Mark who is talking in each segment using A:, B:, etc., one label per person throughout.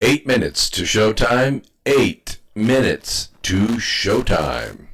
A: 8 minutes to showtime. 8 minutes to showtime.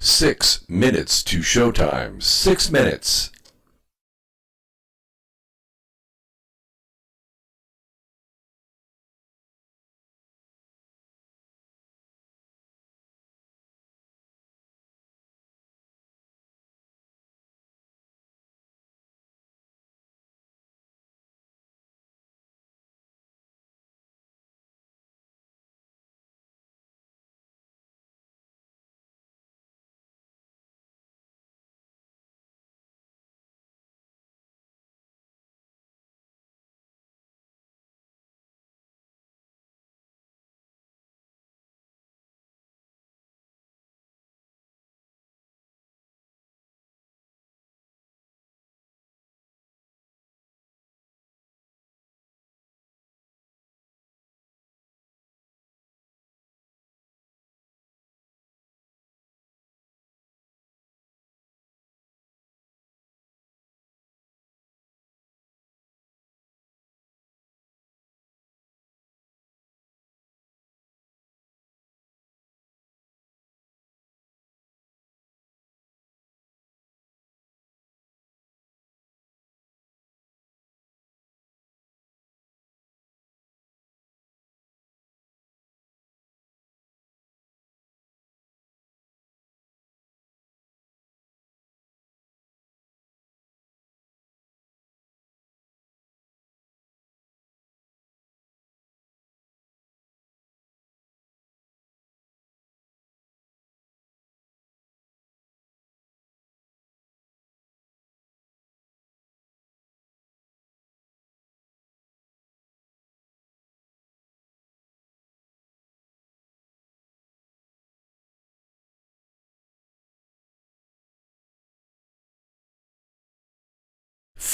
A: Six minutes to showtime. 6 minutes.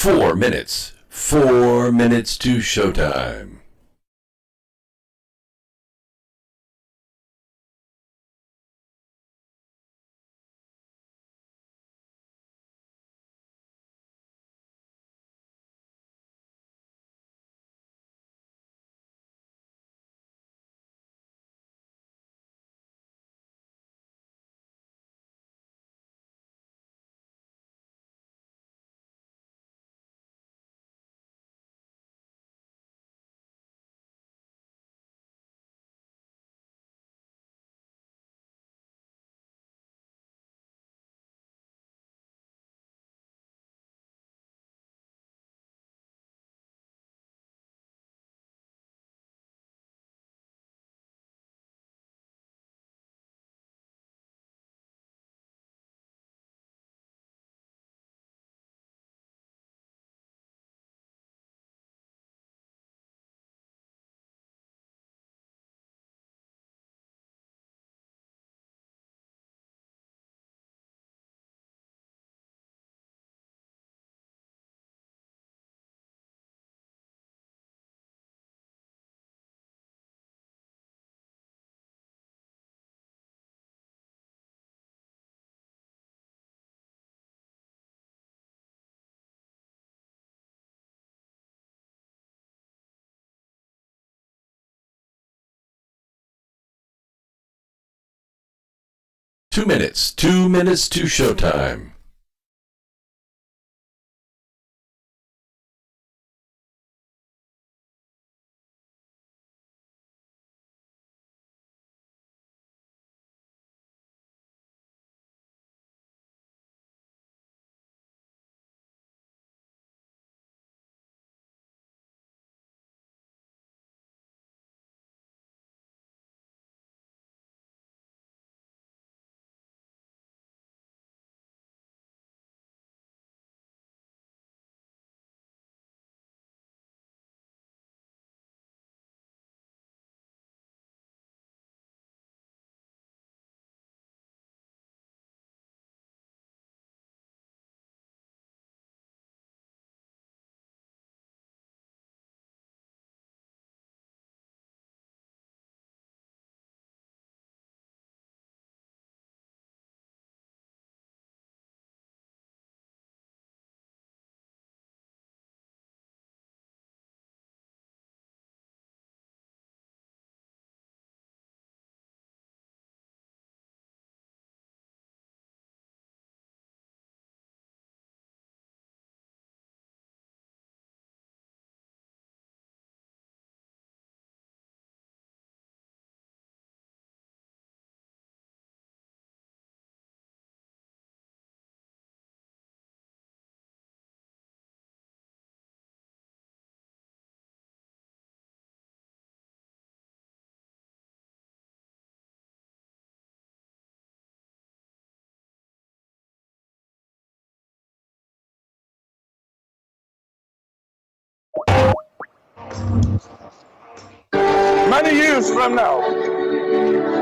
A: Four minutes. 4 minutes to showtime. 2 minutes. 2 minutes to showtime.
B: Many years from now,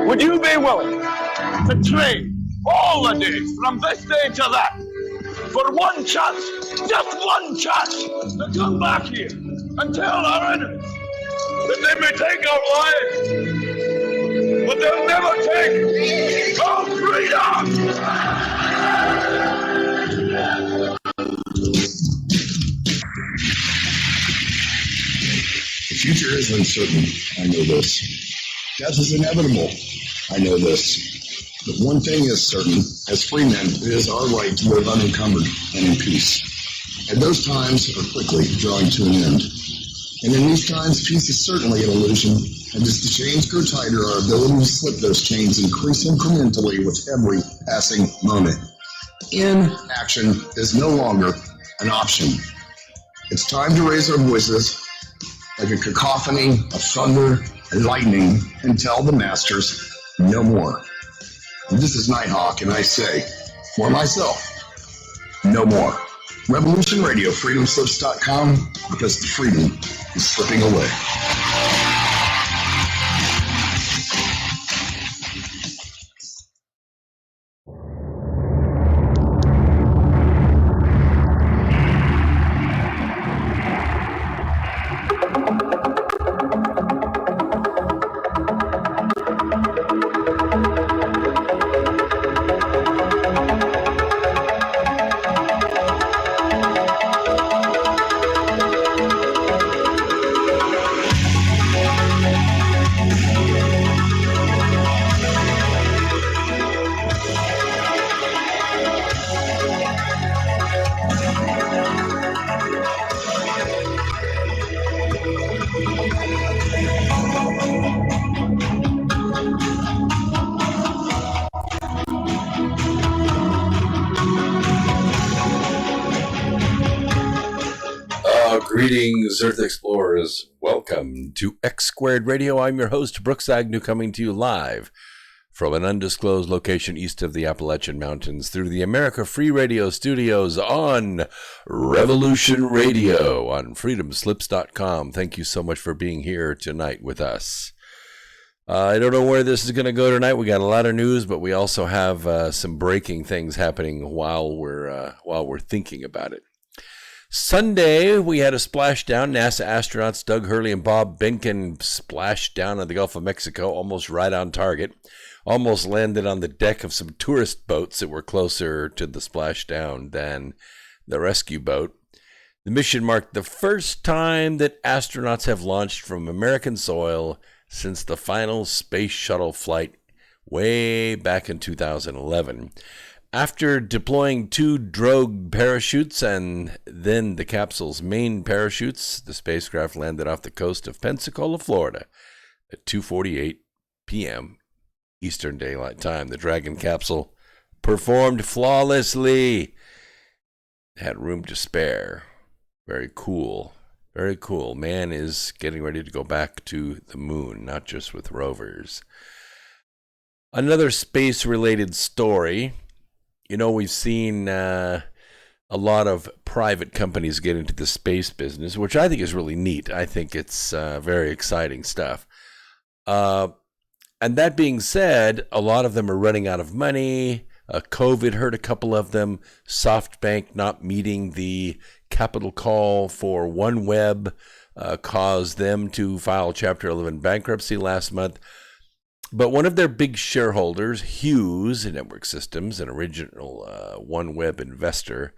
B: would you be willing to trade all the days from this day to that for one chance, just one chance, to come back here and tell our enemies that they may take our lives, but they'll never take our freedom?
C: The future is uncertain. I know this. Death is inevitable. I know this. But one thing is certain. As free men, it is our right to live unencumbered and in peace. And those times are quickly drawing to an end. And in these times, peace is certainly an illusion. And as the chains grow tighter, our ability to slip those chains increase incrementally with every passing moment. Inaction is no longer an option. It's time to raise our voices like a cacophony of thunder and lightning and tell the masters no more. And this is Nighthawk, and I say, for myself, no more. Revolution Radio, freedomslips.com, because the freedom is slipping away.
A: Greetings, Earth Explorers. Welcome to X Squared Radio. I'm your host, Brooks Agnew, coming to you live from an undisclosed location east of the Appalachian Mountains through the America Free Radio studios on Revolution Radio on freedomslips.com. Thank you so much for being here tonight with us. I don't know where this is going to go tonight. We got a lot of news, but we also have some breaking things happening while we're thinking about it. Sunday, we had a splashdown. NASA astronauts Doug Hurley and Bob Behnken splashed down in the Gulf of Mexico, almost right on target. Almost landed on the deck of some tourist boats that were closer to the splashdown than the rescue boat. The mission marked the first time that astronauts have launched from American soil since the final space shuttle flight way back in 2011. After deploying 2 drogue parachutes and then the capsule's main parachutes, the spacecraft landed off the coast of Pensacola, Florida at 2:48 p.m. Eastern Daylight Time. The Dragon capsule performed flawlessly. Had room to spare. Very cool. Very cool. Man is getting ready to go back to the moon, not just with rovers. Another space-related story. You know, we've seen a lot of private companies get into the space business, which I think is really neat. I think it's very exciting stuff. And that being said, a lot of them are running out of money. COVID hurt a couple of them. SoftBank not meeting the capital call for OneWeb caused them to file Chapter 11 bankruptcy last month. But one of their big shareholders, Hughes Network Systems, an original OneWeb investor,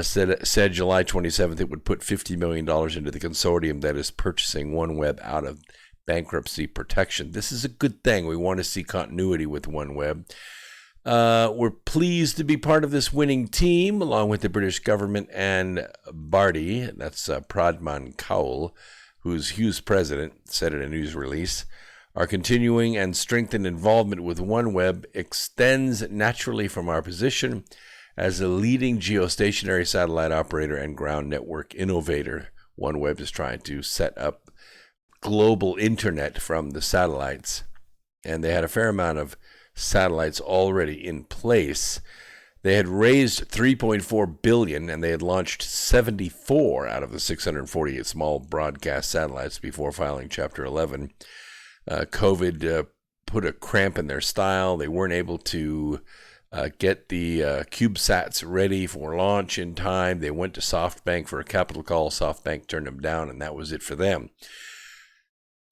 A: said July 27th it would put $50 million into the consortium that is purchasing OneWeb out of bankruptcy protection. This is a good thing. We want to see continuity with OneWeb. We're pleased to be part of this winning team, along with the British government and Barty, that's Pradman Kaul, who's Hughes' president, said in a news release. Our continuing and strengthened involvement with OneWeb extends naturally from our position as a leading geostationary satellite operator and ground network innovator. OneWeb is trying to set up global internet from the satellites, and they had a fair amount of satellites already in place. They had raised $3.4 billion, and they had launched 74 out of the 648 small broadcast satellites before filing Chapter 11. COVID put a cramp in their style. They weren't able to get the CubeSats ready for launch in time. They went to SoftBank for a capital call. SoftBank turned them down, and that was it for them.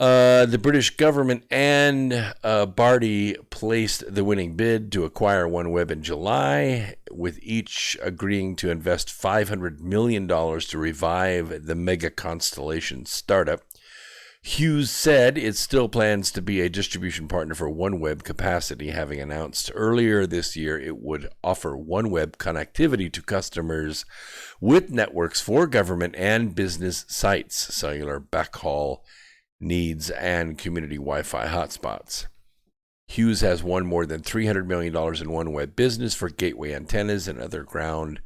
A: The British government and Barty placed the winning bid to acquire OneWeb in July, with each agreeing to invest $500 million to revive the mega constellation startup. Hughes said it still plans to be a distribution partner for OneWeb capacity, having announced earlier this year it would offer OneWeb connectivity to customers with networks for government and business sites, cellular backhaul needs, and community Wi-Fi hotspots. Hughes has won more than $300 million in OneWeb business for gateway antennas and other ground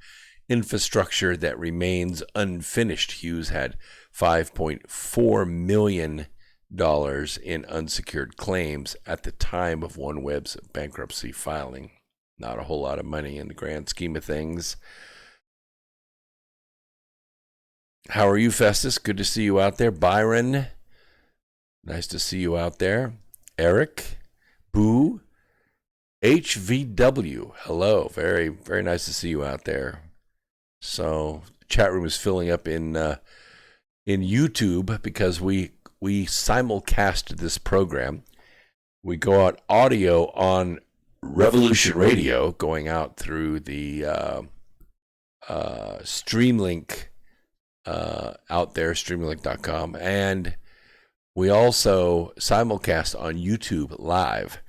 A: infrastructure that remains unfinished. Hughes had $5.4 million in unsecured claims at the time of OneWeb's bankruptcy filing. Not a whole lot of money in the grand scheme of things. How are you, Festus? Good to see you out there. Byron, nice to see you out there. Eric, Boo, HVW, hello. Very, very nice to see you out there. So, chat room is filling up in YouTube because we simulcast this program. We go out audio on Revolution Radio, going out through the Streamlink out there, streamlink.com, and we also simulcast on YouTube Live.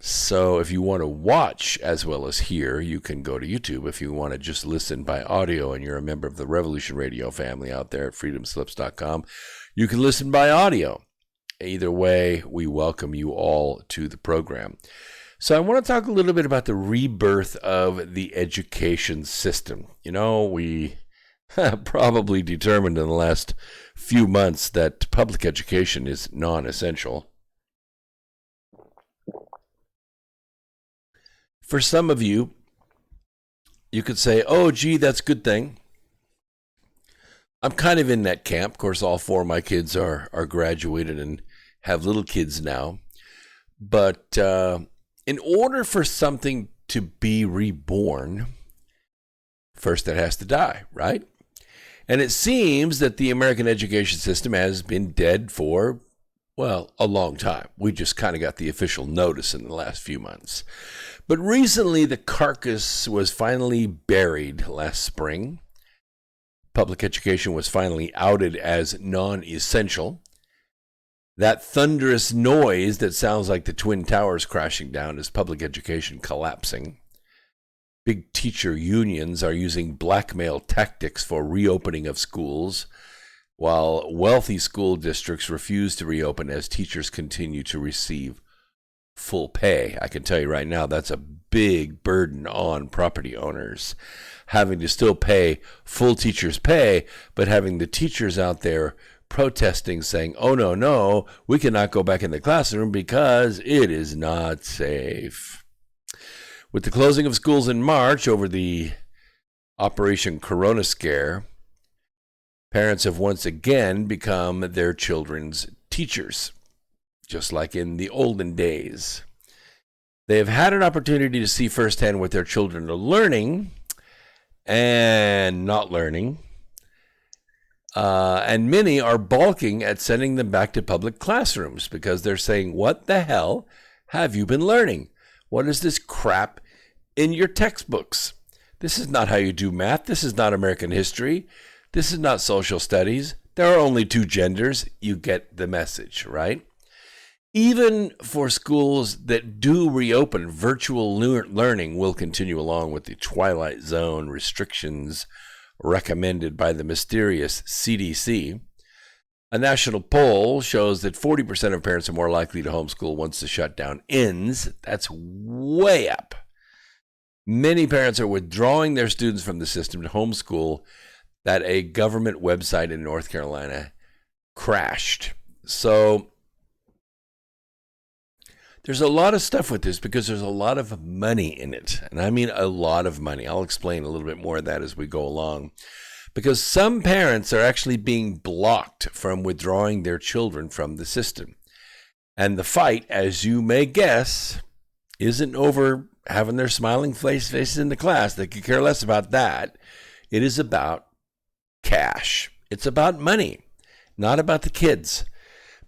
A: So if you want to watch as well as hear, you can go to YouTube. If you want to just listen by audio and you're a member of the Revolution Radio family out there at freedomslips.com, you can listen by audio. Either way, we welcome you all to the program. So I want to talk a little bit about the rebirth of the education system. You know, we probably determined in the last few months that public education is non-essential. For some of you, you could say, oh, gee, that's a good thing. I'm kind of in that camp. Of course, all 4 of my kids are graduated and have little kids now. But in order for something to be reborn, first it has to die, right? And it seems that the American education system has been dead for, well, a long time. We just kind of got the official notice in the last few months. But recently, the carcass was finally buried last spring. Public education was finally outed as non-essential. That thunderous noise that sounds like the Twin Towers crashing down is public education collapsing. Big teacher unions are using blackmail tactics for reopening of schools, while wealthy school districts refuse to reopen as teachers continue to receive full pay. I can tell you right now, that's a big burden on property owners, having to still pay full teachers' pay, but having the teachers out there protesting, saying, oh, no, we cannot go back in the classroom because it is not safe. With the closing of schools in March over the Operation Corona Scare, parents have once again become their children's teachers, just like in the olden days. They have had an opportunity to see firsthand what their children are learning and not learning. And many are balking at sending them back to public classrooms because they're saying, what the hell have you been learning? What is this crap in your textbooks? This is not how you do math. This is not American history. This is not social studies. There are only two genders. You get the message, right? Even for schools that do reopen, virtual learning will continue along with the Twilight Zone restrictions recommended by the mysterious CDC. A national poll shows that 40% of parents are more likely to homeschool once the shutdown ends. That's way up. Many parents are withdrawing their students from the system to homeschool that a government website in North Carolina crashed. So there's a lot of stuff with this because there's a lot of money in it. And I mean a lot of money. I'll explain a little bit more of that as we go along. Because some parents are actually being blocked from withdrawing their children from the system. And the fight, as you may guess, isn't over having their smiling faces in the class. They could care less about that. It is about cash. It's about money, not about the kids.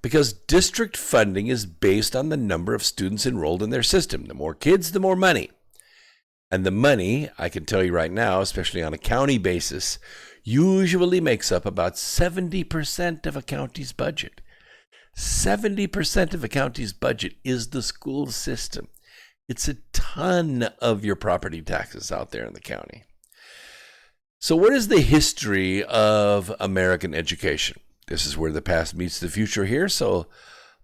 A: Because district funding is based on the number of students enrolled in their system. The more kids, the more money. And the money, I can tell you right now, especially on a county basis, usually makes up about 70% of a county's budget. 70% of a county's budget is the school system. It's a ton of your property taxes out there in the county. So what is the history of American education? This is where the past meets the future here, so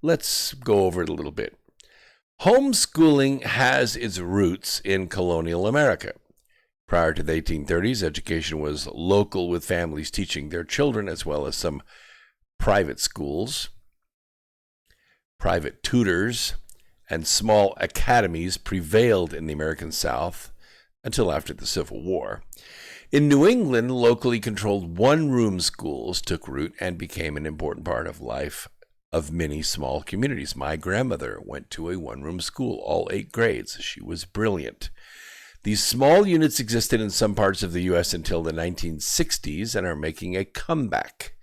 A: let's go over it a little bit. Homeschooling has its roots in colonial America. Prior to the 1830s, education was local, with families teaching their children, as well as some private schools, private tutors, and small academies prevailed in the American South until after the Civil War. In New England, locally controlled one-room schools took root and became an important part of life of many small communities. My grandmother went to a one-room school, all 8 grades. She was brilliant. These small units existed in some parts of the U.S. until the 1960s and are making a comeback.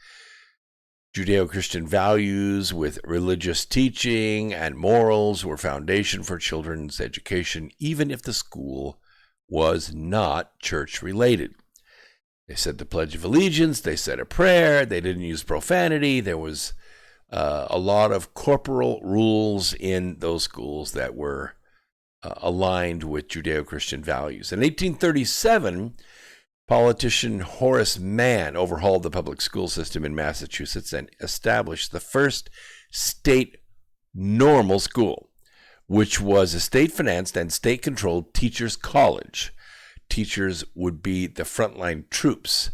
A: Judeo-Christian values with religious teaching and morals were foundation for children's education, even if the school was not church-related. They said the Pledge of Allegiance, they said a prayer, they didn't use profanity. There was a lot of corporal rules in those schools that were aligned with Judeo-Christian values. In 1837, politician Horace Mann overhauled the public school system in Massachusetts and established the first state normal school, which was a state-financed and state-controlled teachers' college. Teachers would be the frontline troops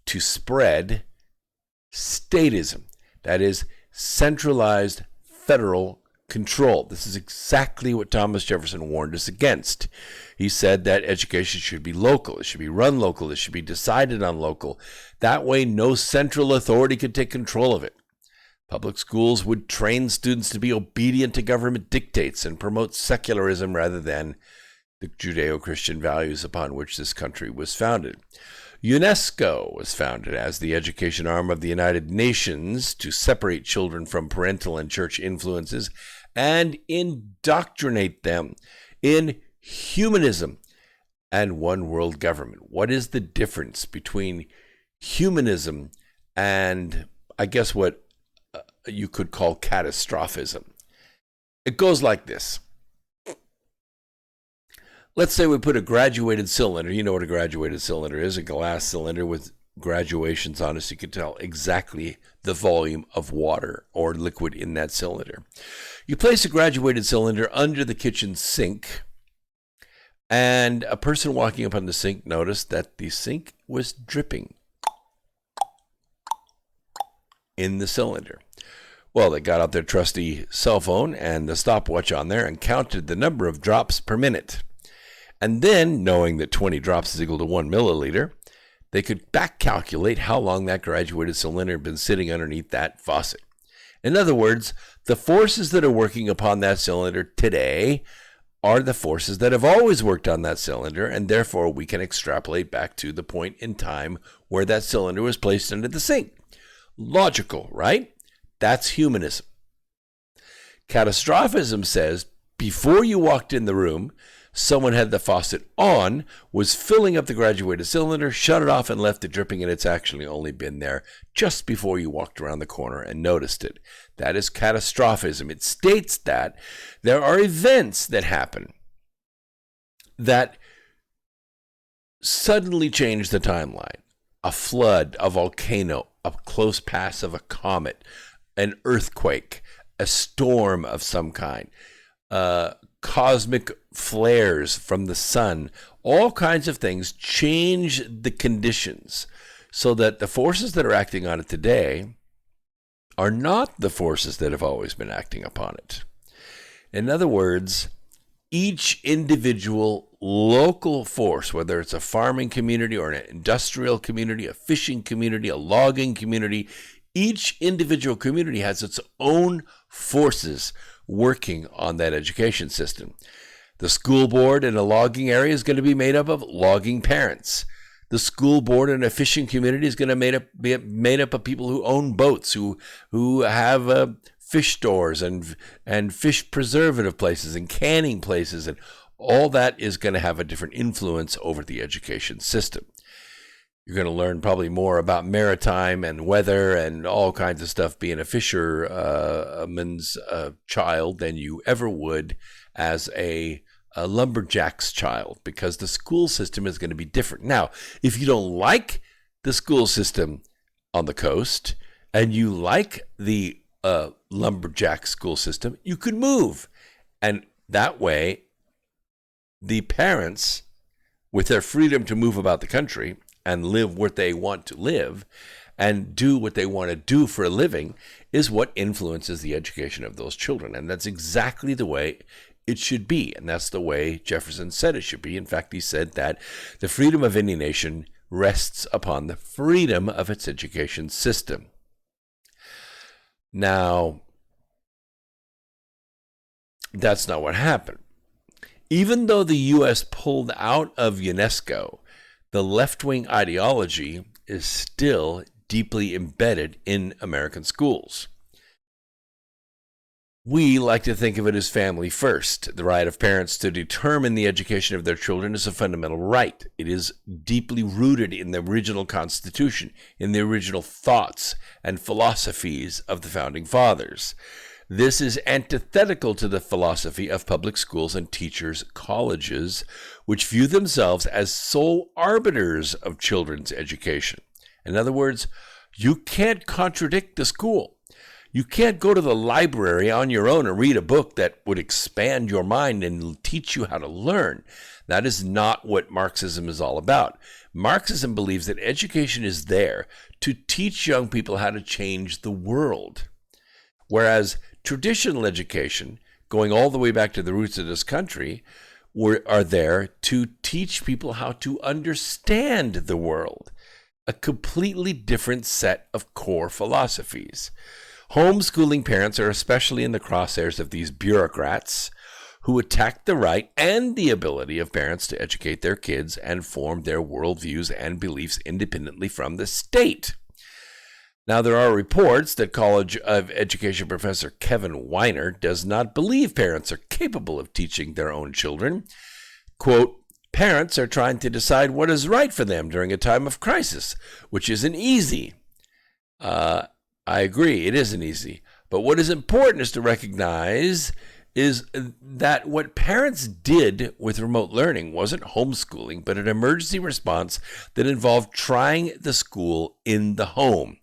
A: to spread statism, that is, centralized federal control. This is exactly what Thomas Jefferson warned us against. He said that education should be local. It should be run local. It should be decided on local. That way, no central authority could take control of it. Public schools would train students to be obedient to government dictates and promote secularism rather than the Judeo-Christian values upon which this country was founded. UNESCO was founded as the education arm of the United Nations to separate children from parental and church influences and indoctrinate them in humanism and one world government. What is the difference between humanism and, I guess, what you could call catastrophism. It goes like this. Let's say we put a graduated cylinder. You know what a graduated cylinder is, a glass cylinder with graduations on it, so you can tell exactly the volume of water or liquid in that cylinder. You place a graduated cylinder under the kitchen sink, and a person walking up on the sink noticed that the sink was dripping in the cylinder. Well, they got out their trusty cell phone and the stopwatch on there and counted the number of drops per minute. And then, knowing that 20 drops is equal to 1 milliliter, they could back calculate how long that graduated cylinder had been sitting underneath that faucet. In other words, the forces that are working upon that cylinder today are the forces that have always worked on that cylinder, and therefore we can extrapolate back to the point in time where that cylinder was placed under the sink. Logical, right? That's humanism. Catastrophism says before you walked in the room, someone had the faucet on, was filling up the graduated cylinder, shut it off, and left it dripping, and it's actually only been there just before you walked around the corner and noticed it. That is catastrophism. It states that there are events that happen that suddenly change the timeline. A flood, a volcano, a close pass of a comet, an earthquake, a storm of some kind, cosmic flares from the sun, all kinds of things change the conditions so that the forces that are acting on it today are not the forces that have always been acting upon it. In other words, each individual local force, whether it's a farming community or an industrial community, a fishing community, a logging community, each individual community has its own forces working on that education system. The school board in a logging area is going to be made up of logging parents. The school board in a fishing community is going to be made up of people who own boats, who have fish stores and fish preservative places and canning places, and all that is going to have a different influence over the education system. You're going to learn probably more about maritime and weather and all kinds of stuff being a fisherman's child than you ever would as a lumberjack's child, because the school system is going to be different. Now, if you don't like the school system on the coast and you like the lumberjack school system, you could move. And that way, the parents, with their freedom to move about the country and live where they want to live and do what they want to do for a living, is what influences the education of those children. And that's exactly the way it should be. And that's the way Jefferson said it should be. In fact, he said that the freedom of any nation rests upon the freedom of its education system. Now, that's not what happened. Even though the U.S. pulled out of UNESCO, the left-wing ideology is still deeply embedded in American schools. We like to think of it as family first. The right of parents to determine the education of their children is a fundamental right. It is deeply rooted in the original Constitution, in the original thoughts and philosophies of the Founding Fathers. This is antithetical to the philosophy of public schools and teachers' colleges, which view themselves as sole arbiters of children's education. In other words, you can't contradict the school. You can't go to the library on your own and read a book that would expand your mind and teach you how to learn. That is not what Marxism is all about. Marxism believes that education is there to teach young people how to change the world. Whereas traditional education, going all the way back to the roots of this country, are there to teach people how to understand the world. A completely different set of core philosophies. Homeschooling parents are especially in the crosshairs of these bureaucrats who attack the right and the ability of parents to educate their kids and form their worldviews and beliefs independently from the state. Now, there are reports that College of Education professor Kevin Weiner does not believe parents are capable of teaching their own children. Quote, parents are trying to decide what is right for them during a time of crisis, which isn't easy. I agree, it isn't easy. But what is important is to recognize is that what parents did with remote learning wasn't homeschooling, but an emergency response that involved trying the school in the home.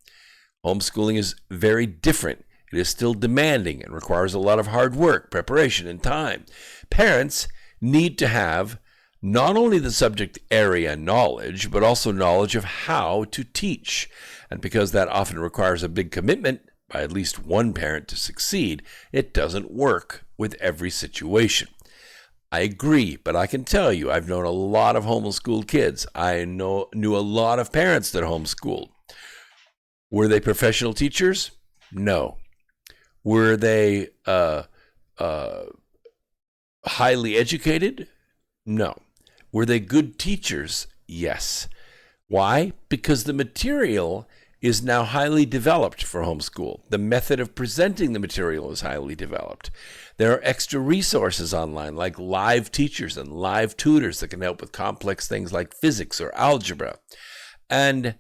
A: Homeschooling is very different. It is still demanding and requires a lot of hard work, preparation, and time. Parents need to have not only the subject area knowledge, but also knowledge of how to teach. And because that often requires a big commitment by at least one parent to succeed, it doesn't work with every situation. I agree, but I can tell you, I've known a lot of homeschooled kids. I knew a lot of parents that homeschooled. Were they professional teachers? No. Were they highly educated? No. Were they good teachers? Yes. Why? Because the material is now highly developed for homeschool. The method of presenting the material is highly developed. There are extra resources online like live teachers and live tutors that can help with complex things like physics or algebra. And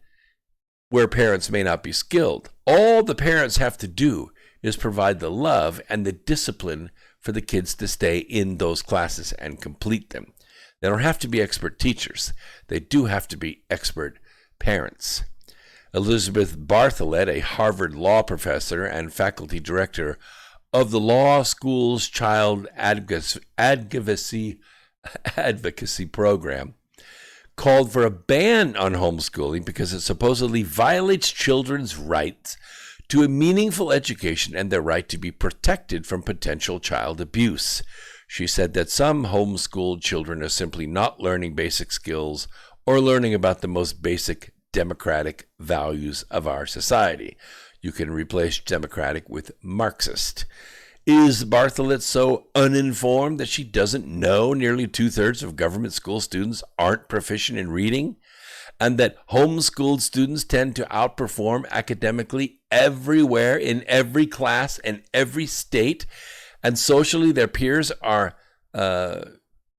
A: where parents may not be skilled, all the parents have to do is provide the love and the discipline for the kids to stay in those classes and complete them. They don't have to be expert teachers. They do have to be expert parents. Elizabeth Bartholet, a Harvard law professor and faculty director of the Law School's Child Advocacy Program, called for a ban on homeschooling because it supposedly violates children's rights to a meaningful education and their right to be protected from potential child abuse. She said that some homeschooled children are simply not learning basic skills or learning about the most basic democratic values of our society. You can replace democratic with Marxist. Is Bartholet so uninformed that she doesn't know nearly 2/3 of government school students aren't proficient in reading? And that homeschooled students tend to outperform academically everywhere in every class and every state, and socially their peers are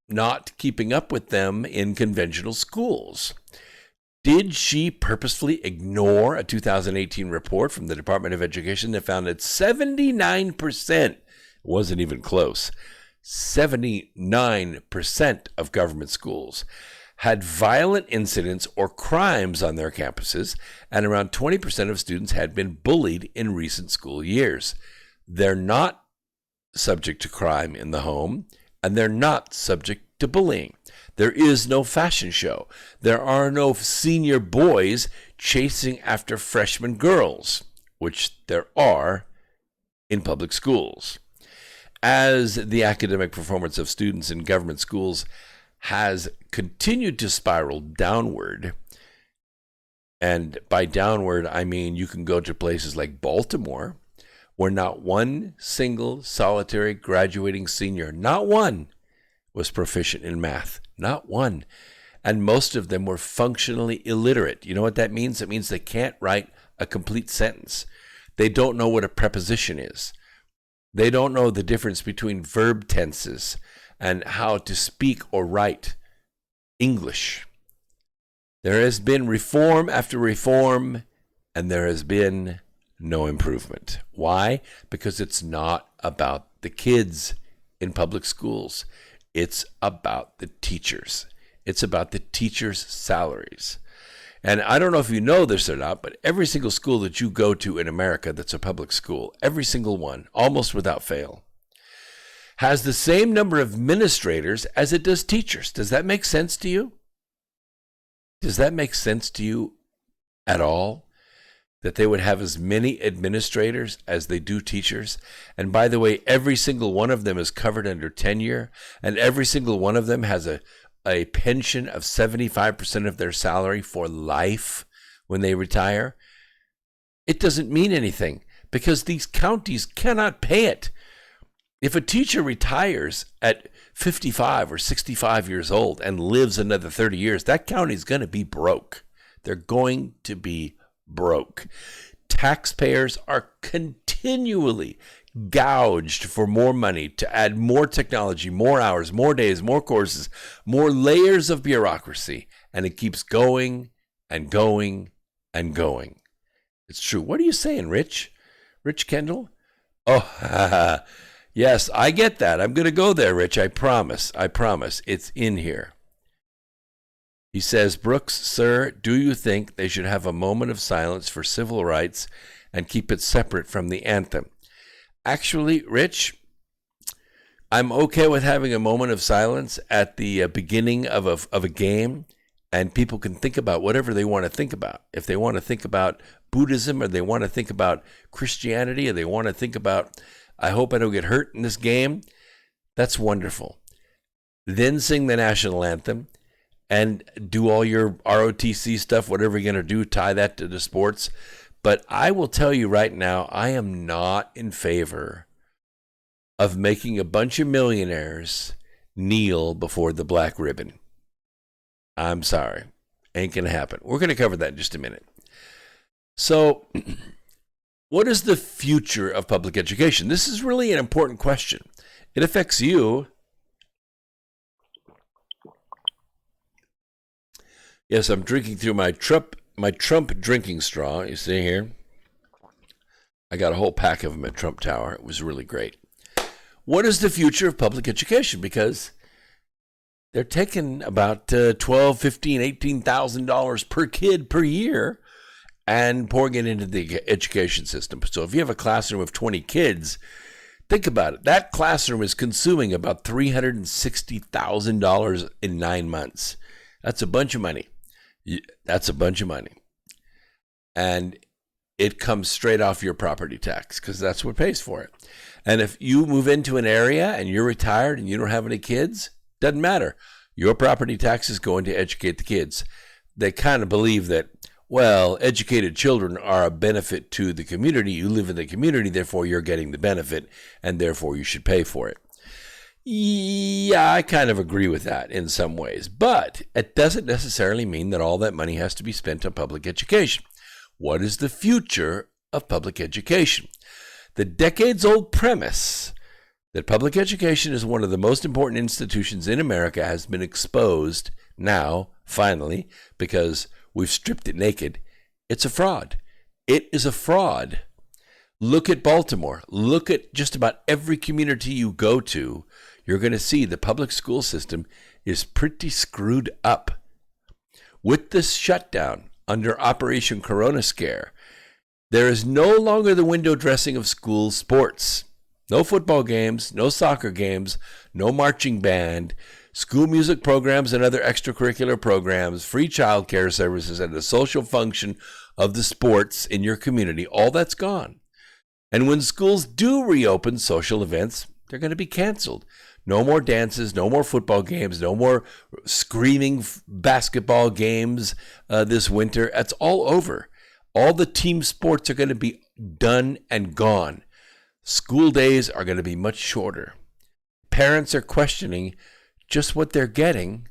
A: not keeping up with them in conventional schools? Did she purposefully ignore a 2018 report from the Department of Education that found that 79%, wasn't even close, 79% of government schools had violent incidents or crimes on their campuses, and around 20% of students had been bullied in recent school years? They're not subject to crime in the home, and they're not subject to bullying. There is no fashion show. There are no senior boys chasing after freshman girls, which there are in public schools. As the academic performance of students in government schools has continued to spiral downward, and by downward, I mean you can go to places like Baltimore, where not one single solitary graduating senior, not one, was proficient in math. Not one. And most of them were functionally illiterate. You know what that means? It means they can't write a complete sentence. They don't know what a preposition is. They don't know the difference between verb tenses and how to speak or write English. There has been reform after reform, and there has been no improvement. Why? Because it's not about the kids in public schools. It's about the teachers. It's about the teachers' salaries. And I don't know if you know this or not, but every single school that you go to in America that's a public school, every single one, almost without fail, has the same number of administrators as it does teachers. Does that make sense to you? Does that make sense to you at all? That they would have as many administrators as they do teachers? And by the way, every single one of them is covered under tenure, and every single one of them has a pension of 75% of their salary for life when they retire. It doesn't mean anything because these counties cannot pay it. If a teacher retires at 55 or 65 years old and lives another 30 years, that county's going to be broke. They're going to be broke. Taxpayers are continually gouged for more money to add more technology, more hours, more days, more courses, more layers of bureaucracy, and it keeps going and going and going. It's true. What are you saying, Rich? Rich Kendall? Oh, yes, I get that. I'm going to go there, Rich. I promise. I promise. It's in here. He says, Brooks, sir, do you think they should have a moment of silence for civil rights and keep it separate from the anthem? Actually, Rich, I'm okay with having a moment of silence at the beginning of a game, and people can think about whatever they want to think about. If they want to think about Buddhism, or they want to think about Christianity, or they want to think about, I hope I don't get hurt in this game, that's wonderful. Then sing the national anthem and do all your ROTC stuff, whatever you're going to do, tie that to the sports. But I will tell you right now, I am not in favor of making a bunch of millionaires kneel before the black ribbon. I'm sorry. Ain't going to happen. We're going to cover that in just a minute. So, what is the future of public education? This is really an important question. It affects you. Yes, I'm drinking through my Trump drinking straw. You see here? I got a whole pack of them at Trump Tower. It was really great. What is the future of public education? Because they're taking about $12,000, $15,000, $18,000 per kid per year and pouring it into the education system. So if you have a classroom of 20 kids, think about it. That classroom is consuming about $360,000 in 9 months. That's a bunch of money. That's a bunch of money. And it comes straight off your property tax because that's what pays for it. And if you move into an area and you're retired and you don't have any kids, doesn't matter. Your property tax is going to educate the kids. They kind of believe that, well, educated children are a benefit to the community. You live in the community, therefore you're getting the benefit, and therefore you should pay for it. Yeah, I kind of agree with that in some ways, but it doesn't necessarily mean that all that money has to be spent on public education. What is the future of public education? The decades-old premise that public education is one of the most important institutions in America has been exposed now, finally, because we've stripped it naked. It's a fraud. It is a fraud. Look at Baltimore. Look at just about every community you go to. You're going to see the public school system is pretty screwed up. With this shutdown under Operation Corona Scare, there is no longer the window dressing of school sports. No football games, no soccer games, no marching band, school music programs and other extracurricular programs, free child care services, and the social function of the sports in your community. All that's gone. And when schools do reopen social events, they're going to be canceled. No more dances, no more football games, no more screaming basketball games this winter. That's all over. All the team sports are going to be done and gone. School days are going to be much shorter. Parents are questioning just what they're getting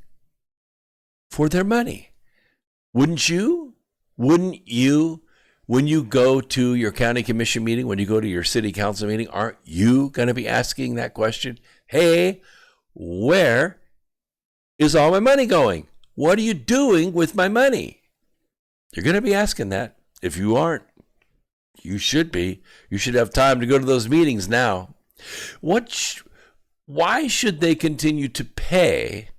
A: for their money. Wouldn't you? Wouldn't you? When you go to your county commission meeting, when you go to your city council meeting, aren't you going to be asking that question? Hey, where is all my money going? What are you doing with my money? You're going to be asking that. If you aren't, you should be. You should have time to go to those meetings now. Why should they continue to pay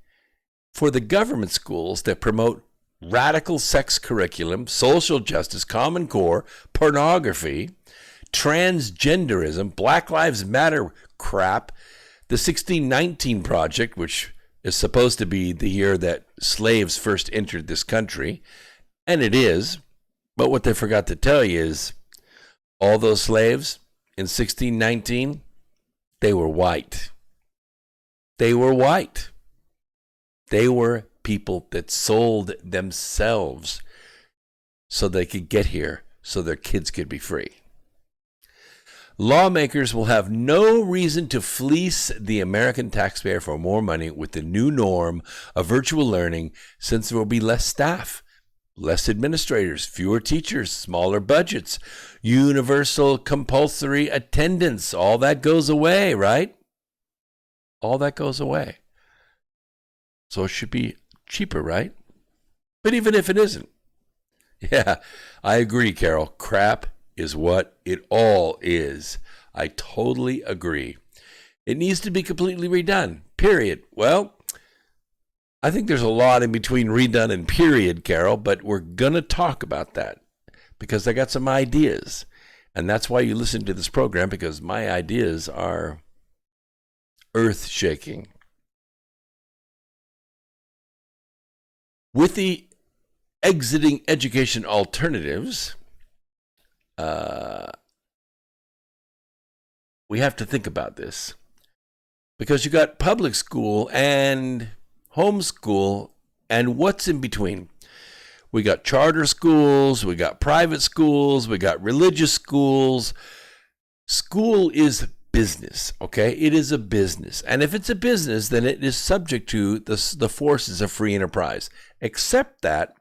A: for the government schools that promote radical sex curriculum, social justice, Common Core, pornography, transgenderism, Black Lives Matter crap, the 1619 Project, which is supposed to be the year that slaves first entered this country, and it is, but what they forgot to tell you is all those slaves in 1619, they were white. They were white. They were people that sold themselves so they could get here, so their kids could be free. Lawmakers will have no reason to fleece the American taxpayer for more money with the new norm of virtual learning, since there will be less staff, less administrators, fewer teachers, smaller budgets, universal compulsory attendance. All that goes away, right? All that goes away. So it should be cheaper, right? But even if it isn't, Yeah, I agree, Carol. Crap is what it all is. I totally agree. It needs to be completely redone, period. Well, I think there's a lot in between redone and period, Carol, but we're going to talk about that because I got some ideas. And that's why you listen to this program, because my ideas are earth-shaking. With the exiting education alternatives, we have to think about this because you got public school and homeschool and what's in between. We got charter schools, we got private schools, we got religious schools. School is business, okay? It is a business. And if it's a business, then it is subject to the forces of free enterprise, except that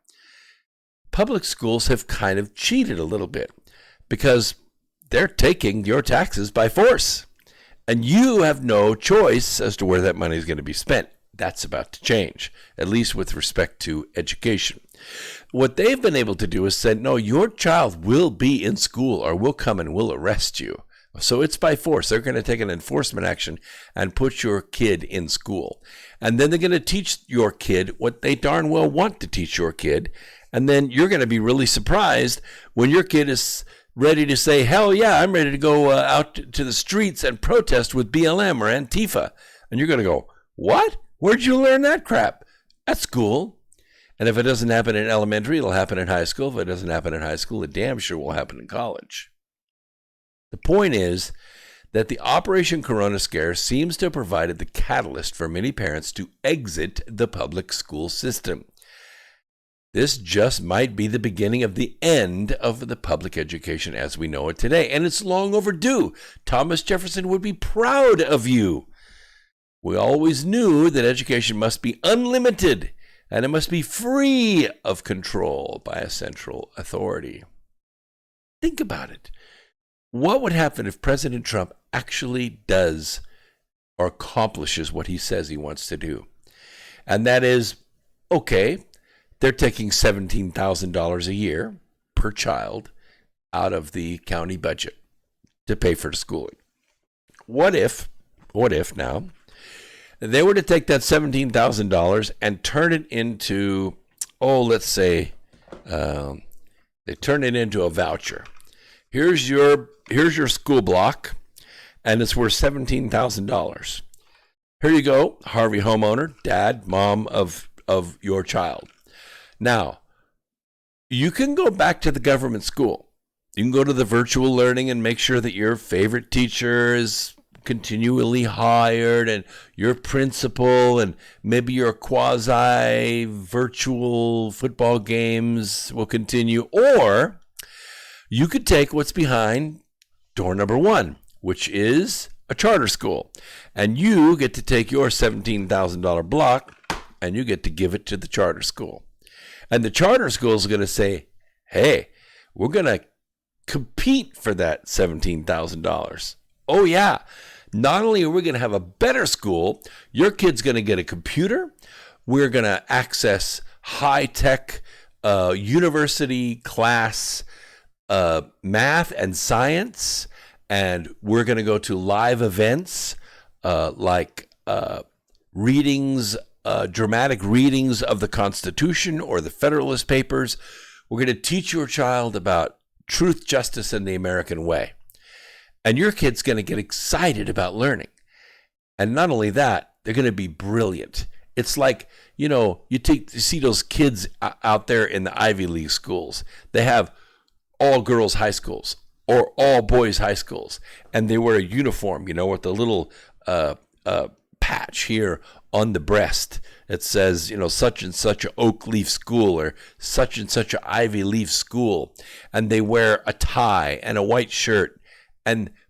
A: public schools have kind of cheated a little bit because they're taking your taxes by force. And you have no choice as to where that money is going to be spent. That's about to change, at least with respect to education. What they've been able to do is say, no, your child will be in school or we'll come and we'll arrest you. So it's by force. They're going to take an enforcement action and put your kid in school. And then they're going to teach your kid what they darn well want to teach your kid. And then you're going to be really surprised when your kid is ready to say, hell yeah, I'm ready to go out to the streets and protest with BLM or Antifa. And you're going to go, what? Where'd you learn that crap? At school. And if it doesn't happen in elementary, it'll happen in high school. If it doesn't happen in high school, it damn sure will happen in college. The point is that the Operation Corona Scare seems to have provided the catalyst for many parents to exit the public school system. This just might be the beginning of the end of the public education as we know it today, and it's long overdue. Thomas Jefferson would be proud of you. We always knew that education must be unlimited, and it must be free of control by a central authority. Think about it. What would happen if President Trump actually does or accomplishes what he says he wants to do? And that is, okay, they're taking $17,000 a year per child out of the county budget to pay for schooling. What if now, they were to take that $17,000 and turn it into, let's say, they turn it into a voucher. Here's your school block, and it's worth $17,000. Here you go, Harvey homeowner, dad, mom of your child. Now, you can go back to the government school. You can go to the virtual learning and make sure that your favorite teacher is continually hired and your principal and maybe your quasi-virtual football games will continue. Or you could take what's behind door number one, which is a charter school. And you get to take your $17,000 block and you get to give it to the charter school. And the charter school is going to say, hey, we're going to compete for that $17,000. Oh, yeah. Not only are we going to have a better school, your kid's going to get a computer. We're going to access high-tech university class math and science. And we're going to go to live events like readings, dramatic readings of the Constitution or the Federalist Papers. We're going to teach your child about truth, justice, and the American way. And your kid's going to get excited about learning. And not only that, they're going to be brilliant. It's like, you see those kids out there in the Ivy League schools. They have all girls high schools or all boys high schools. And they wear a uniform, with the little patch here on the breast. It says, such and such a Oak Leaf school or such and such a Ivy Leaf school. And they wear a tie and a white shirt.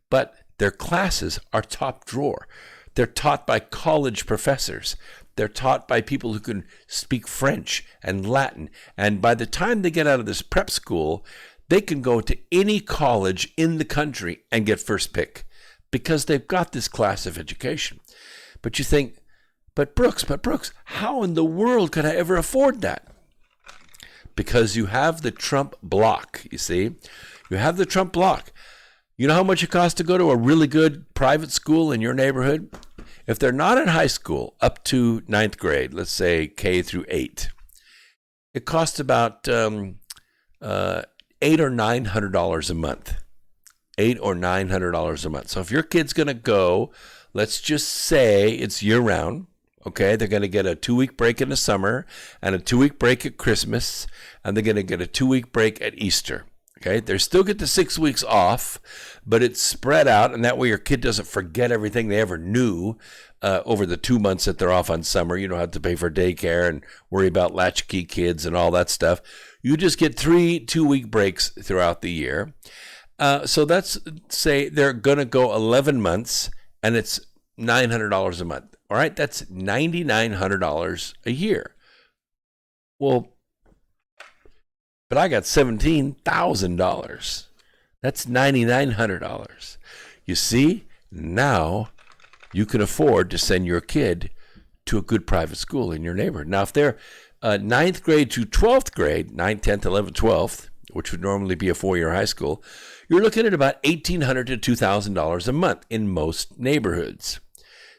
A: But their classes are top drawer. They're taught by college professors. They're taught by people who can speak French and Latin. And by the time they get out of this prep school, they can go to any college in the country and get first pick because they've got this class of education. But you think, but Brooks, how in the world could I ever afford that? because you have the Trump block, you see? You have the Trump block. You know how much it costs to go to a really good private school in your neighborhood? If they're not in high school up to ninth grade, let's say K through 8, it costs about $800 or $900 a month. $800 or $900 a month. So if your kid's going to go, let's just say it's year round, okay? They're going to get a 2-week break in the summer and a 2-week break at Christmas, and they're going to get a 2-week break at Easter. Okay, they still get the 6 weeks off, but it's spread out, and that way your kid doesn't forget everything they ever knew over the 2 months that they're off on summer. You don't have to pay for daycare and worry about latchkey kids and all that stuff. You just get 3 2-week breaks throughout the year. So that's, say they're going to go 11 months, and it's $900 a month. All right, that's $9,900 a year. Well, but I got $17,000. That's $9,900. You see, now you can afford to send your kid to a good private school in your neighborhood. Now, if they're 9th grade to 12th grade, 9th, 10th, 11th, 12th, which would normally be a 4-year high school, you're looking at about $1,800 to $2,000 a month in most neighborhoods.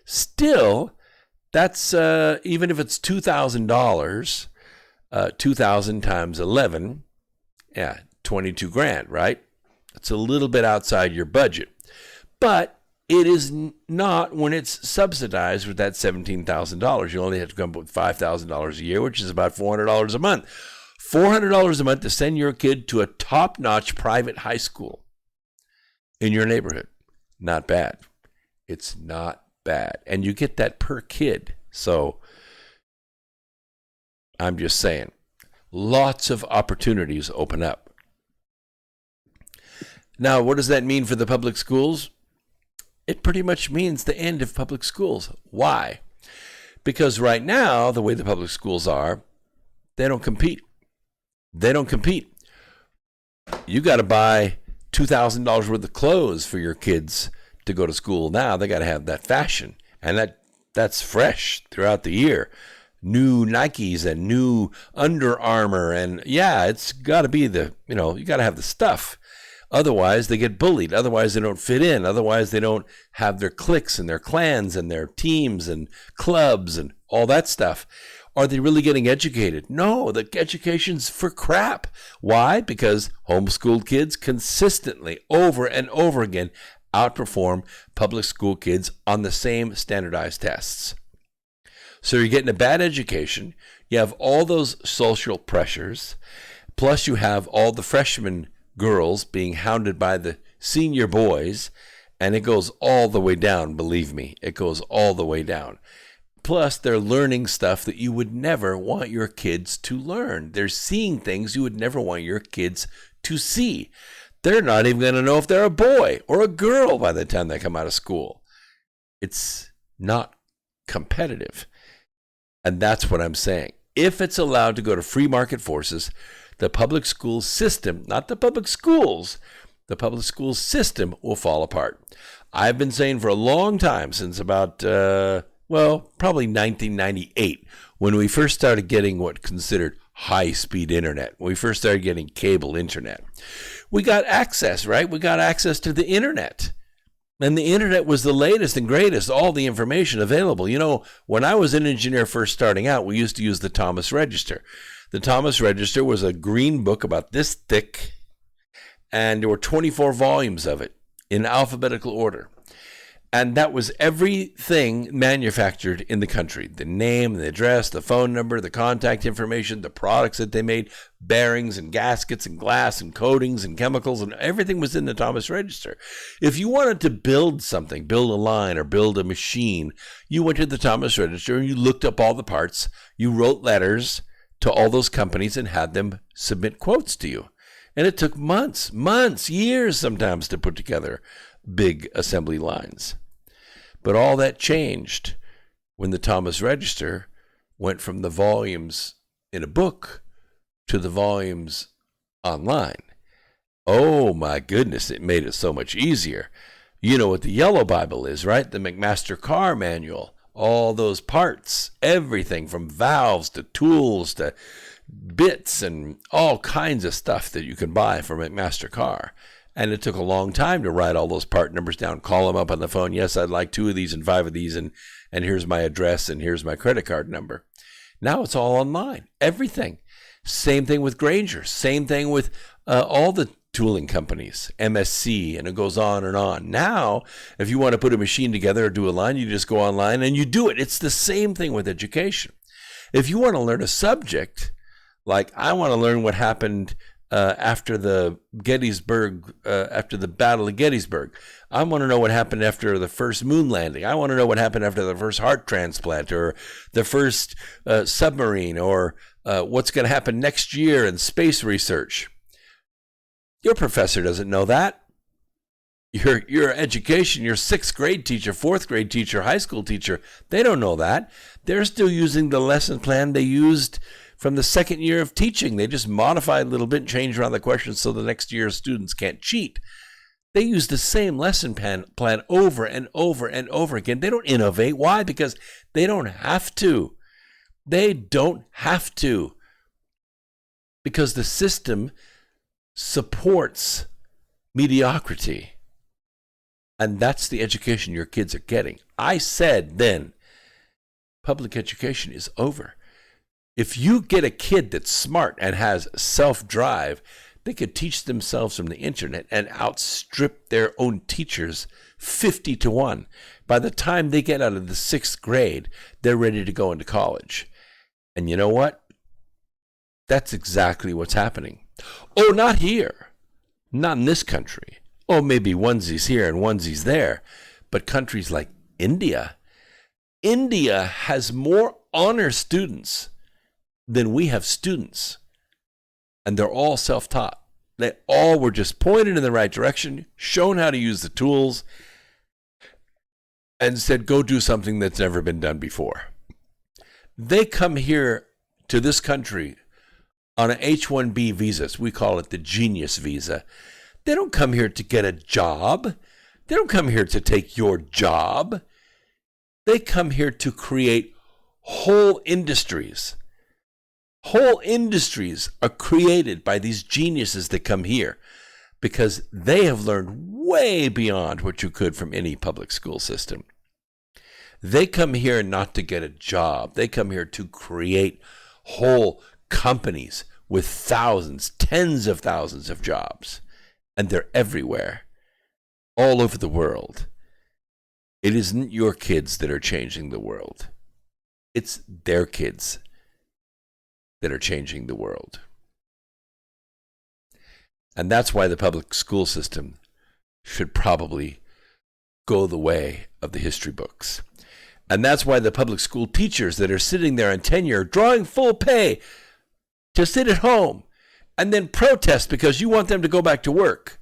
A: Still, that's even if it's $2,000, 2,000 times 11, 22 grand, right? It's a little bit outside your budget. But it is not when it's subsidized with that $17,000. You only have to come up with $5,000 a year, which is about $400 a month. $400 a month to send your kid to a top-notch private high school in your neighborhood. Not bad. It's not bad. And you get that per kid. So I'm just saying, lots of opportunities open up. Now, what does that mean for the public schools? It pretty much means the end of public schools. Why? Because right now, the way the public schools are, they don't compete. They don't compete. You got to buy $2,000 worth of clothes for your kids to go to school now. They got to have that fashion, and that's fresh throughout the year. New Nikes and new Under Armour, and it's got to be you got to have the stuff. Otherwise, they get bullied. Otherwise, they don't fit in. Otherwise, they don't have their cliques and their clans and their teams and clubs and all that stuff. Are they really getting educated? No, the education's for crap. Why? Because homeschooled kids consistently, over and over again, outperform public school kids on the same standardized tests. So you're getting a bad education. You have all those social pressures. Plus you have all the freshman girls being hounded by the senior boys. And it goes all the way down, believe me. It goes all the way down. Plus they're learning stuff that you would never want your kids to learn. They're seeing things you would never want your kids to see. They're not even going to know if they're a boy or a girl by the time they come out of school. It's not competitive. And that's what I'm saying. If it's allowed to go to free market forces, the public school system, not the public schools, the public school system will fall apart. I've been saying for a long time, since about, probably 1998, when we first started getting what considered high-speed internet, when we first started getting cable internet. We got access, right? We got access to the internet. And the internet was the latest and greatest, all the information available. You know, when I was an engineer first starting out, we used to use the Thomas Register. The Thomas Register was a green book about this thick, and there were 24 volumes of it in alphabetical order. And that was everything manufactured in the country. The name, the address, the phone number, the contact information, the products that they made, bearings and gaskets and glass and coatings and chemicals, and everything was in the Thomas Register. If you wanted to build something, build a line or build a machine, you went to the Thomas Register and you looked up all the parts. You wrote letters to all those companies and had them submit quotes to you. And it took months, years sometimes to put together big assembly lines. But all that changed when the Thomas Register went from the volumes in a book to the volumes online. Oh my goodness, it made it so much easier. You know what the Yellow Bible is, right? The McMaster car manual, all those parts, everything from valves to tools to bits and all kinds of stuff that you can buy from McMaster-Carr. And it took a long time to write all those part numbers down, call them up on the phone. Yes, I'd like 2 of these and 5 of these, and here's my address and here's my credit card number. Now it's all online, everything. Same thing with Grainger, same thing with all the tooling companies, MSC, and it goes on and on. Now, if you want to put a machine together or do a line, you just go online and you do it. It's the same thing with education. If you want to learn a subject, like I want to learn what happened after the after the Battle of Gettysburg. I want to know what happened after the first moon landing. I want to know what happened after the first heart transplant or the first submarine, or what's going to happen next year in space research. Your professor doesn't know that. Your education, your 6th grade teacher, 4th grade teacher, high school teacher, they don't know that. They're still using the lesson plan they used from the 2nd year of teaching. They just modified a little bit and changed around the questions so the next year's students can't cheat. They use the same lesson plan over and over and over again. They don't innovate. Why? Because they don't have to. They don't have to. Because the system supports mediocrity. And that's the education your kids are getting. I said then, public education is over. If you get a kid that's smart and has self-drive, they could teach themselves from the internet and outstrip their own teachers 50-1. By the time they get out of the 6th grade, they're ready to go into college. And you know what? That's exactly what's happening. Oh, not here. Not in this country. Oh, maybe onesies here and onesies there. But countries like India. India has more honor students than we have students. And they're all self-taught. They all were just pointed in the right direction, shown how to use the tools, and said, go do something that's never been done before. They come here to this country on an H-1B visa. We call it the genius visa. They don't come here to get a job. They don't come here to take your job. They come here to create whole industries. Whole industries are created by these geniuses that come here because they have learned way beyond what you could from any public school system. They come here not to get a job. They come here to create whole companies with thousands, tens of thousands of jobs. And they're everywhere, all over the world. It isn't your kids that are changing the world. It's their kids that are changing the world. And that's why the public school system should probably go the way of the history books. And that's why the public school teachers that are sitting there on tenure, drawing full pay to sit at home and then protest because you want them to go back to work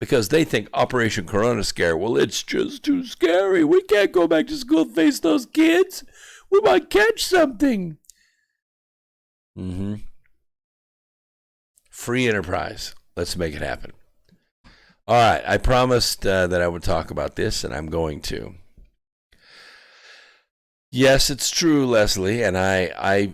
A: because they think Operation Corona Scare, well, it's just too scary. We can't go back to school and face those kids. We might catch something. Free enterprise. Let's make it happen. All right. I promised that I would talk about this, and I'm going to. Yes, it's true, Leslie, and I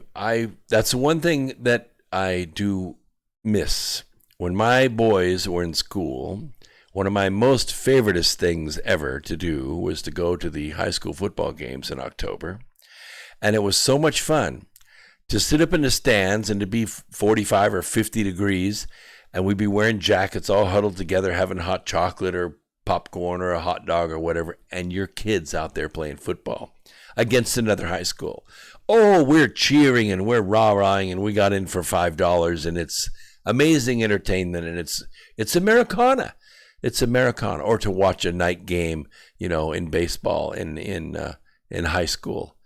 A: that's one thing that I do miss. When my boys were in school, one of my most favoritist things ever to do was to go to the high school football games in October. And it was so much fun to sit up in the stands and to be 45 or 50 degrees, and we'd be wearing jackets all huddled together, having hot chocolate or popcorn or a hot dog or whatever, and your kids out there playing football against another high school. Oh, we're cheering and we're rah-rahing, and we got in for $5, and it's amazing entertainment, and it's Americana. It's Americana. Or to watch a night game, in baseball in high school.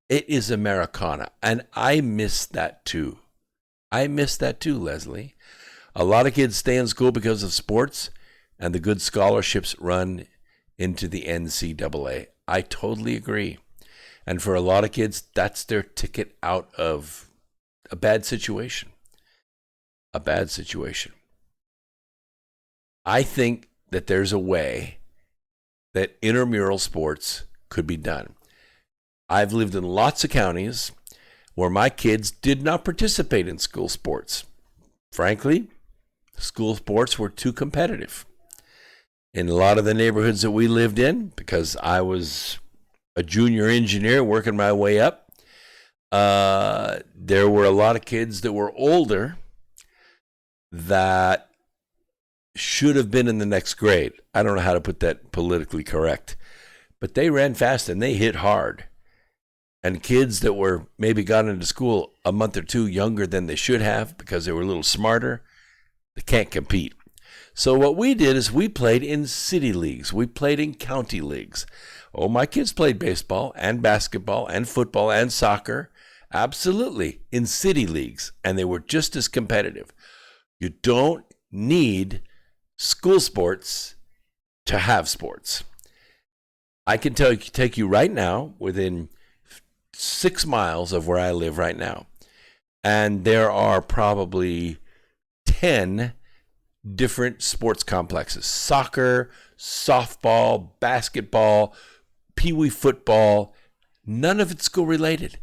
A: It is Americana, and I miss that too. I miss that too, Leslie. A lot of kids stay in school because of sports, and the good scholarships run into the NCAA. I totally agree. And for a lot of kids, that's their ticket out of a bad situation. A bad situation. I think that there's a way that intramural sports could be done. I've lived in lots of counties where my kids did not participate in school sports. Frankly, school sports were too competitive. In a lot of the neighborhoods that we lived in, because I was a junior engineer working my way up, there were a lot of kids that were older that should have been in the next grade. I don't know how to put that politically correct, but they ran fast and they hit hard. And kids that were maybe got into school a month or two younger than they should have because they were a little smarter, they can't compete. So what we did is we played in city leagues. We played in county leagues. Oh, my kids played baseball and basketball and football and soccer. Absolutely, in city leagues. And they were just as competitive. You don't need school sports to have sports. I can take you right now within 6 miles of where I live right now. And there are probably 10 different sports complexes: soccer, softball, basketball, pee-wee football. None of it's school related.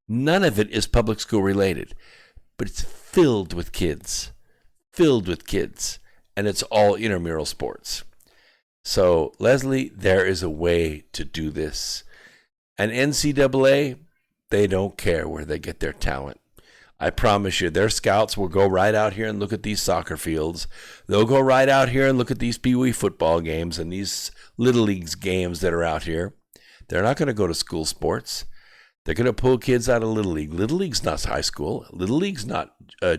A: None of it is public school related, but it's filled with kids, and it's all intramural sports. So, Leslie, there is a way to do this. And NCAA, they don't care where they get their talent. I promise you, their scouts will go right out here and look at these soccer fields. They'll go right out here and look at these pee-wee football games and these Little Leagues games that are out here. They're not going to go to school sports. They're going to pull kids out of Little League. Little League's not high school. Little League's not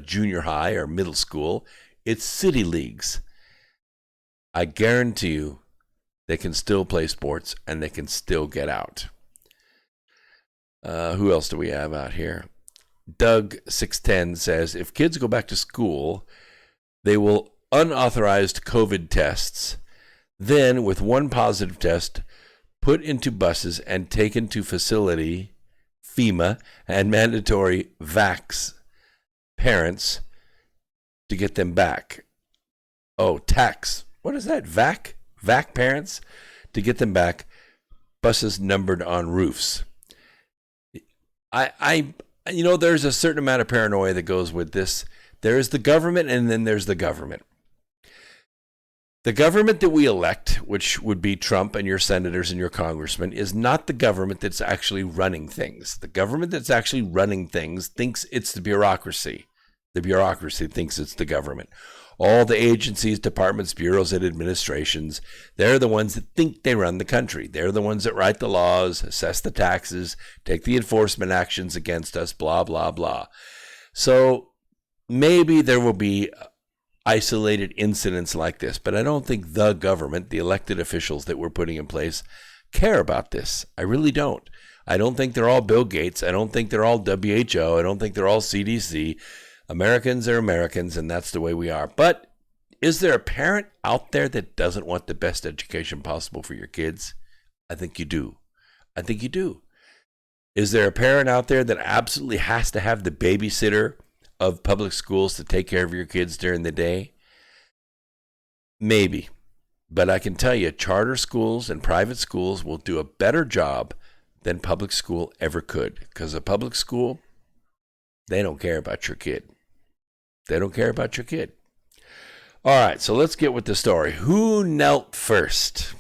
A: junior high or middle school. It's city leagues. I guarantee you they can still play sports and they can still get out. Who else do we have out here? Doug 610 says, if kids go back to school, they will unauthorized COVID tests, then with one positive test, put into buses and taken to facility, FEMA, and mandatory vax parents to get them back. Oh, tax. What is that? VAC parents to get them back. Buses numbered on roofs. There's a certain amount of paranoia that goes with this. There is the government, and then there's the government. The government that we elect, which would be Trump and your senators and your congressmen, is not the government that's actually running things. The government that's actually running things thinks it's the bureaucracy. The bureaucracy thinks it's the government. All the agencies, departments, bureaus, and administrations, they're the ones that think they run the country. They're the ones that write the laws, assess the taxes, take the enforcement actions against us, blah, blah, blah. So maybe there will be isolated incidents like this, but I don't think the government, the elected officials that we're putting in place, care about this. I really don't. I don't think they're all Bill Gates. I don't think they're all WHO. I don't think they're all CDC. Americans are Americans, and that's the way we are. But is there a parent out there that doesn't want the best education possible for your kids? I think you do. I think you do. Is there a parent out there that absolutely has to have the babysitter of public schools to take care of your kids during the day? Maybe. But I can tell you, charter schools and private schools will do a better job than public school ever could. Because a public school, they don't care about your kid. They don't care about your kid. All right, so let's get with the story. Who knelt first?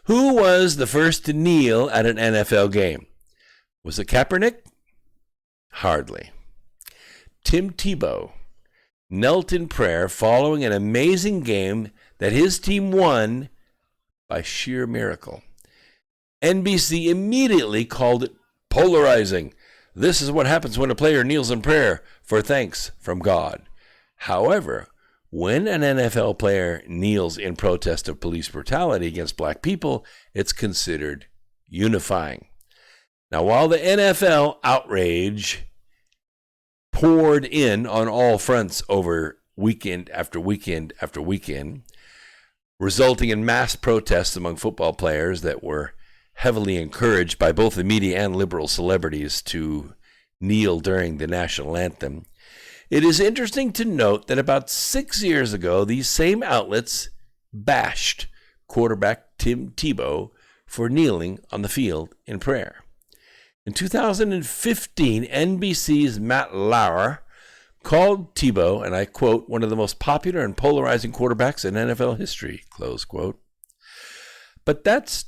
A: Who was the first to kneel at an NFL game? Was it Kaepernick? Hardly. Tim Tebow knelt in prayer following an amazing game that his team won by sheer miracle. NBC immediately called it polarizing. This is what happens when a player kneels in prayer for thanks from God. However, when an NFL player kneels in protest of police brutality against black people, it's considered unifying. Now, while the NFL outrage poured in on all fronts over weekend after weekend after weekend, resulting in mass protests among football players that were heavily encouraged by both the media and liberal celebrities to kneel during the national anthem, it is interesting to note that about 6 years ago, these same outlets bashed quarterback Tim Tebow for kneeling on the field in prayer. In 2015, NBC's Matt Lauer called Tebow, and I quote, one of the most popular and polarizing quarterbacks in NFL history, close quote. But that's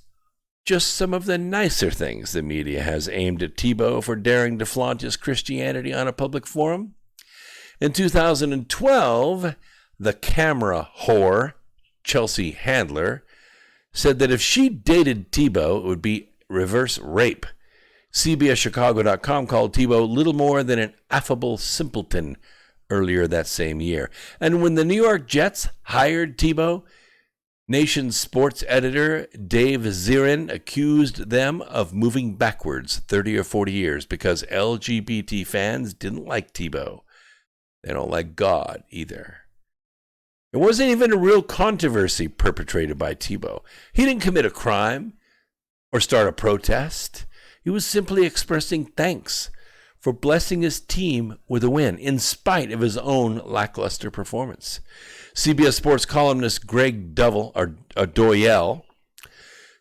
A: just some of the nicer things the media has aimed at Tebow for daring to flaunt his Christianity on a public forum. In 2012, the camera whore, Chelsea Handler, said that if she dated Tebow, it would be reverse rape. CBSChicago.com called Tebow little more than an affable simpleton earlier that same year. And when the New York Jets hired Tebow, Nation's sports editor Dave Zirin accused them of moving backwards 30 or 40 years because LGBT fans didn't like Tebow. They don't like God either. It wasn't even a real controversy perpetrated by Tebow. He didn't commit a crime or start a protest. He was simply expressing thanks for blessing his team with a win in spite of his own lackluster performance. CBS Sports columnist Greg Doyel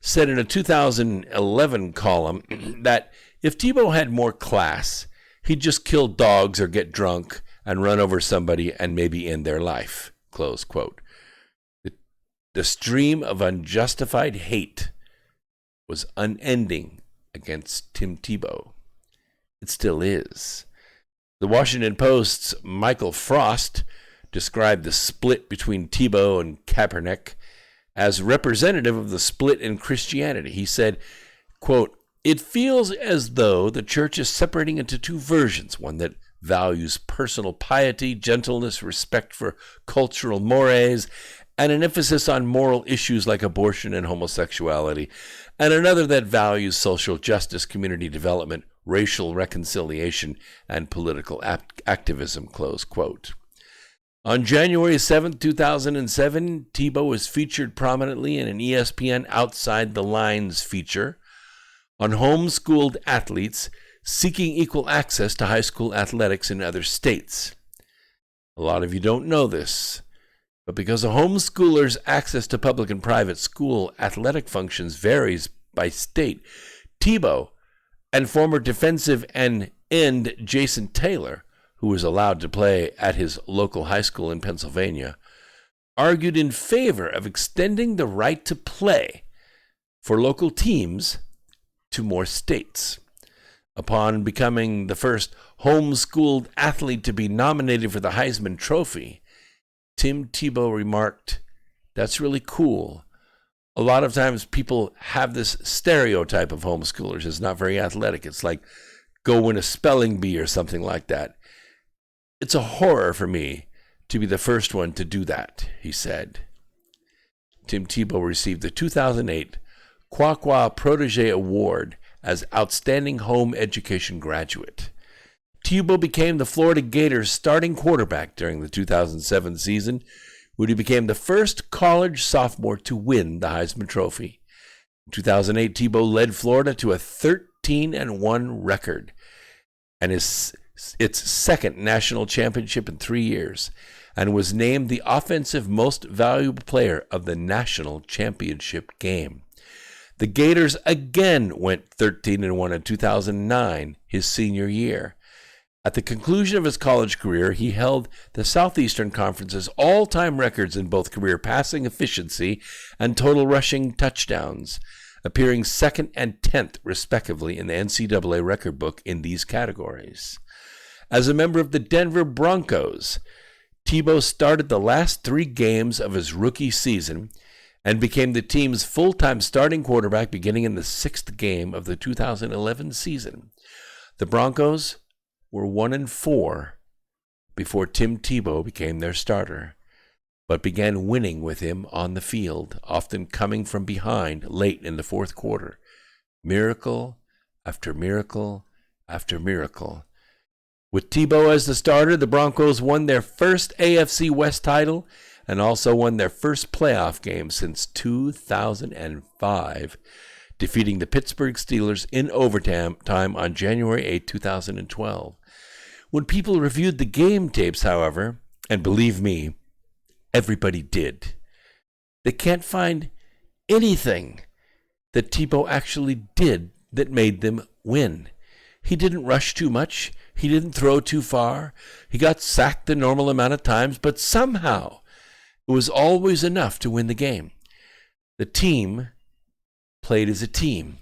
A: said in a 2011 column that if Tebow had more class, he'd just kill dogs or get drunk and run over somebody and maybe end their life, close quote. The stream of unjustified hate was unending against Tim Tebow. It still is. The Washington Post's Michael Frost described the split between Tebow and Kaepernick as representative of the split in Christianity. He said, quote, "It feels as though the church is separating into two versions, one that values personal piety, gentleness, respect for cultural mores, and an emphasis on moral issues like abortion and homosexuality, and another that values social justice, community development, racial reconciliation, and political activism," close quote. On January 7, 2007, Tebow was featured prominently in an ESPN Outside the Lines feature on homeschooled athletes seeking equal access to high school athletics in other states. A lot of you don't know this, but because a homeschooler's access to public and private school athletic functions varies by state, Tebow and former defensive end Jason Taylor, who was allowed to play at his local high school in Pennsylvania, argued in favor of extending the right to play for local teams to more states. Upon becoming the first homeschooled athlete to be nominated for the Heisman Trophy, Tim Tebow remarked, "That's really cool. A lot of times people have this stereotype of homeschoolers as not very athletic. It's like go win a spelling bee or something like that. It's a horror for me to be the first one to do that," he said. Tim Tebow received the 2008 Quaqua Protege Award as Outstanding Home Education Graduate. Tebow became the Florida Gators starting quarterback during the 2007 season, when he became the first college sophomore to win the Heisman Trophy. In 2008, Tebow led Florida to a 13-1 record and its second national championship in 3 years, and was named the offensive most valuable player of the national championship game. The Gators again went 13-1 in 2009, his senior year. At the conclusion of his college career, he held the Southeastern Conference's all-time records in both career passing efficiency and total rushing touchdowns, appearing 2nd and 10th, respectively, in the NCAA record book in these categories. As a member of the Denver Broncos, Tebow started the last 3 games of his rookie season and became the team's full-time starting quarterback beginning in the 6th game of the 2011 season. The Broncos were 1-4 before Tim Tebow became their starter, but began winning with him on the field, often coming from behind late in the 4th quarter. Miracle after miracle after miracle. With Tebow as the starter, the Broncos won their first AFC West title and also won their first playoff game since 2005, defeating the Pittsburgh Steelers in overtime on January 8, 2012. When people reviewed the game tapes, however, and believe me, everybody did, they can't find anything that Tebow actually did that made them win. He didn't rush too much. He didn't throw too far. He got sacked the normal amount of times, but somehow it was always enough to win the game. The team played as a team.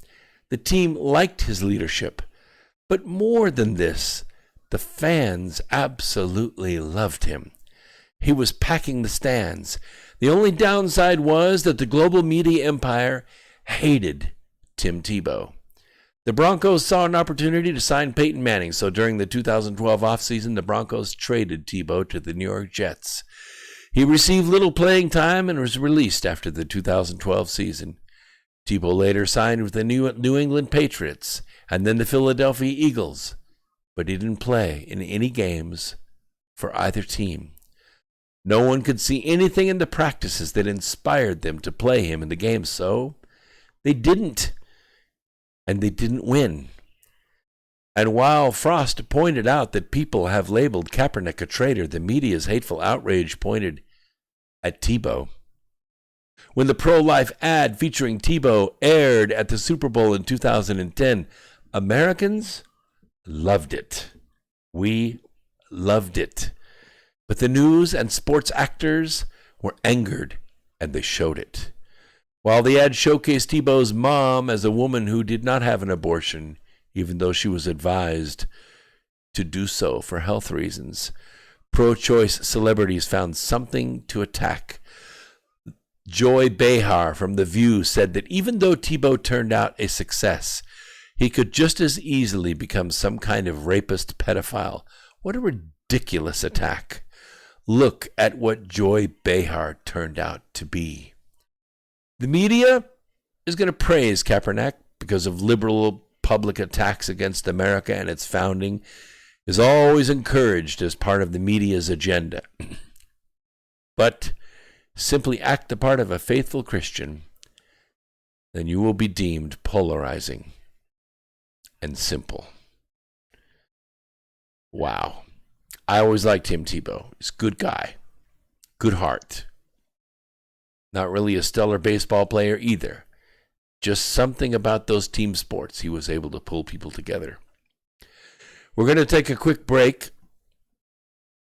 A: The team liked his leadership. But more than this, the fans absolutely loved him. He was packing the stands. The only downside was that the global media empire hated Tim Tebow. The Broncos saw an opportunity to sign Peyton Manning, so during the 2012 offseason, the Broncos traded Tebow to the New York Jets. He received little playing time and was released after the 2012 season. Tebow later signed with the New England Patriots and then the Philadelphia Eagles, but he didn't play in any games for either team. No one could see anything in the practices that inspired them to play him in the games, so they didn't. And they didn't win. And while Frost pointed out that people have labeled Kaepernick a traitor, the media's hateful outrage pointed at Tebow. When the pro-life ad featuring Tebow aired at the Super Bowl in 2010, Americans loved it. We loved it. But the news and sports actors were angered, and they showed it. While the ad showcased Tebow's mom as a woman who did not have an abortion, even though she was advised to do so for health reasons, pro-choice celebrities found something to attack. Joy Behar from The View said that even though Tebow turned out a success, he could just as easily become some kind of rapist pedophile. What a ridiculous attack. Look at what Joy Behar turned out to be. The media is going to praise Kaepernick because of liberal public attacks against America and its founding is always encouraged as part of the media's agenda. But simply act the part of a faithful Christian, then you will be deemed polarizing and simple. Wow. I always liked Tim Tebow. He's a good guy. Good heart. Not really a stellar baseball player either. Just something about those team sports. He was able to pull people together. We're going to take a quick break.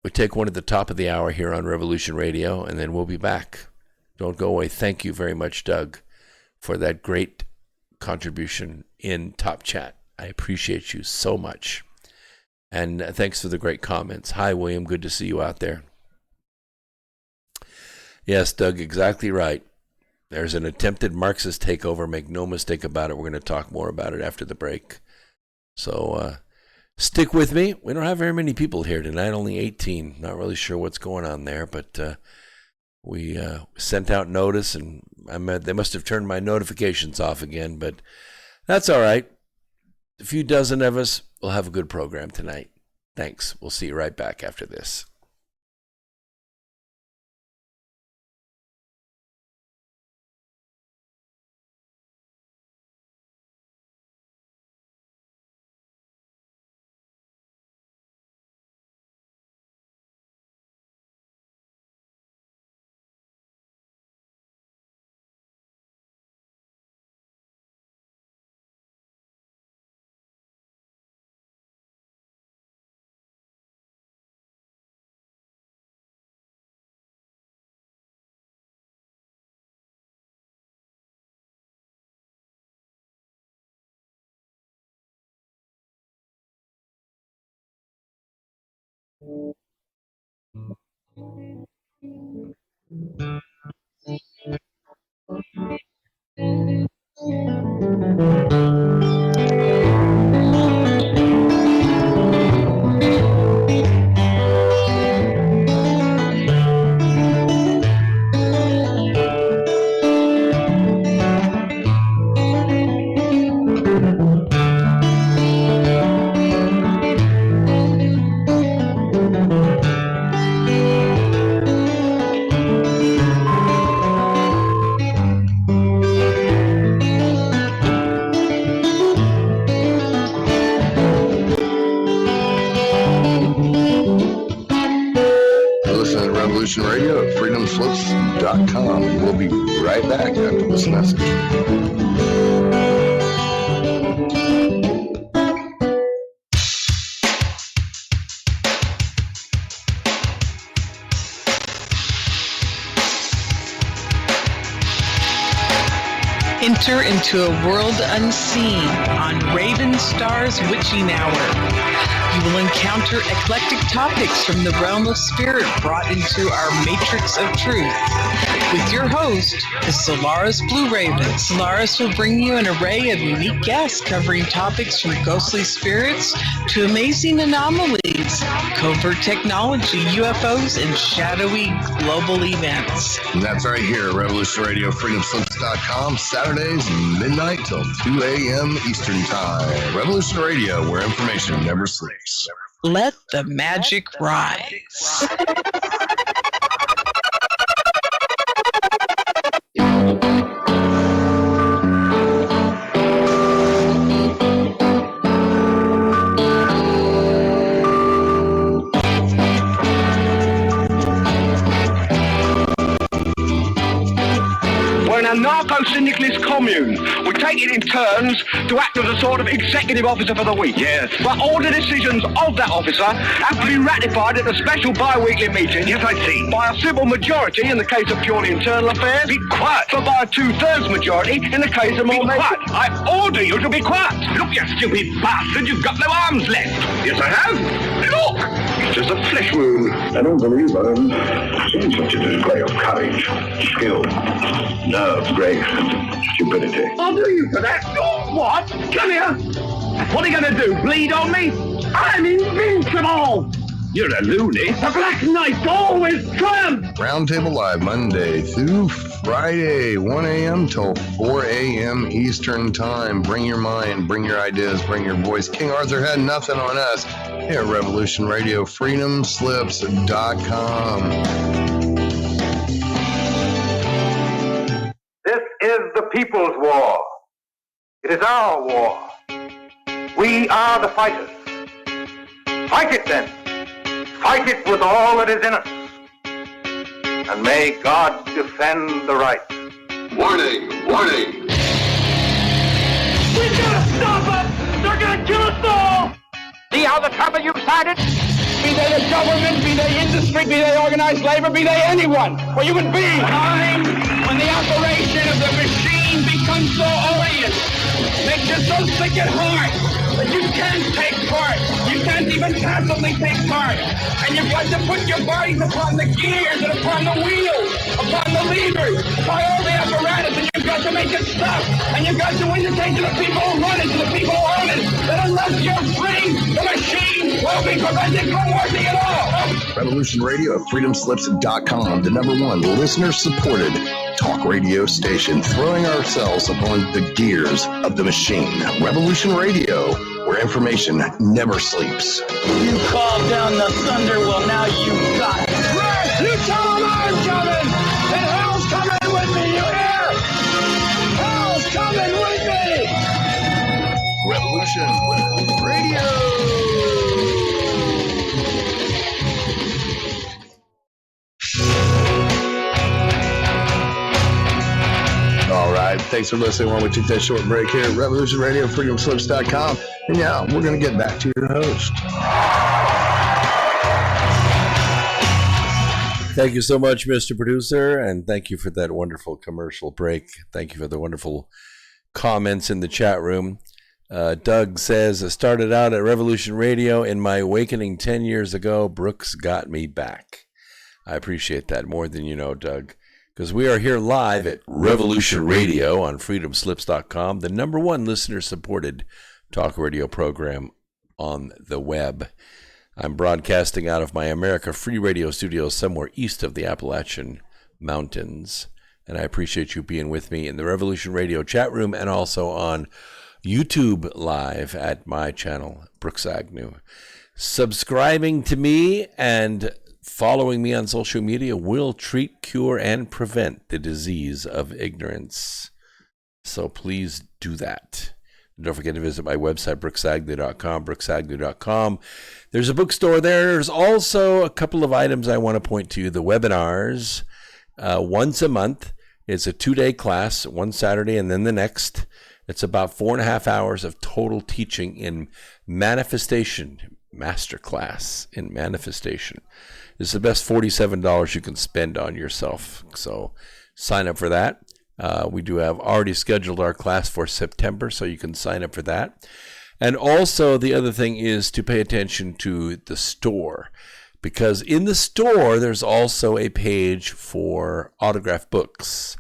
A: We take one at the top of the hour here on Revolution Radio, and then we'll be back. Don't go away. Thank you very much, Doug, for that great contribution in Top Chat. I appreciate you so much. And thanks for the great comments. Hi, William. Good to see you out there. Yes, Doug, exactly right. There's an attempted Marxist takeover. Make no mistake about it. We're going to talk more about it after the break. So stick with me. We don't have very many people here tonight, only 18. Not really sure what's going on there, but we sent out notice, and they must have turned my notifications off again, but that's all right. A few dozen of us will have a good program tonight. Thanks. We'll see you right back after this.
C: Radio at freedomslips.com. We'll be right back after this message.
D: Enter into a world unseen on Raven Star's Witching Hour. You will encounter eclectic topics from the realm of spirit brought into our matrix of truth. With your host, the Solaris Blue Raven. Solaris will bring you an array of unique guests covering topics from ghostly spirits to amazing anomalies, covert technology, UFOs, and shadowy global events.
C: And that's right here at Revolution Radio, freedomslips.com, Saturdays, midnight till 2 a.m. Eastern Time. Revolution Radio, where information never sleeps.
D: Let the magic rise.
B: We're in a narco-syndicalist commune. We take it in turns to act as a sort of executive officer for the week. Yes. But all the decisions of that officer have to be ratified at a special bi-weekly meeting. Yes, I see. By a civil majority in the case of purely internal affairs. Be quiet. But by a 2/3 majority in the case of more... Be quiet. I order you to be quiet. Look, you stupid bastard, you've got no arms left. Yes, I have. Look! It's just a flesh wound. I don't believe I've seen such a display of courage, skill, nerve, grace, and stupidity. I'll do you for that. Oh, what? Come here. What are you going to do, bleed on me? I'm invincible. You're a loony. The Black Knight always triumphs.
C: Roundtable Live, Monday through Friday, 1 a.m. till 4 a.m. Eastern Time. Bring your mind, bring your ideas, bring your voice. King Arthur had nothing on us here at Revolution Radio, freedomslips.com.
B: This is the people's war. It is our war. We are the fighters. Fight it then. Fight it with all that is in us. And may God defend the right.
C: Warning, warning.
B: We gotta stop them! They're gonna kill us all! See how the trouble you've started? Be they the government, be they industry, be they organized labor, be they anyone, or human beings. Time when the operation of the machine becomes so odious, makes you so sick at heart that you can't take part. You can't even passively take part. And you've got to put your bodies upon the gears and upon the wheels, upon the levers, by all the apparatus, and you've got to make it stop. And you've got to indicate to the people who run it, to the people who own it, that unless you're free, the machine will be prevented from working at all.
C: Revolution Radio at freedomslips.com, the #1 listener-supported talk radio station, throwing ourselves upon the gears of the machine. Revolution Radio, where information never sleeps.
B: You called down the thunder, well now you've got it. Right, you tell them I'm coming, and hell's coming with me, you hear? Hell's coming with me!
C: Revolution Radio! All right, thanks for listening while we took that short break here at Revolution Radio, freedomslips.com. And yeah, we're going to get back to your host.
A: Thank you so much, Mr. Producer, and thank you for that wonderful commercial break. Thank you for the wonderful comments in the chat room. Doug says, I started out at Revolution Radio in my awakening 10 years ago. Brooks got me back. I appreciate that more than you know, Doug, because we are here live at Revolution Radio on freedomslips.com, the #1 listener-supported talk radio program on the web. I'm broadcasting out of my America Free Radio studio somewhere east of the Appalachian Mountains, and I appreciate you being with me in the Revolution Radio chat room and also on YouTube Live at my channel, Brooks Agnew. Subscribing to me and following me on social media will treat, cure, and prevent the disease of ignorance. So please do that. And don't forget to visit my website, brooksagnew.com, brooksagnew.com. There's a bookstore there. There's also a couple of items I want to point to. The webinars, once a month. It's a 2-day class, one Saturday and then the next. It's about 4.5 hours of total teaching in manifestation, masterclass in manifestation. It's the best $47 you can spend on yourself. So sign up for that. We do have already scheduled our class for September, so you can sign up for that. And also the other thing is to pay attention to the store, because in the store there's also a page for autographed books.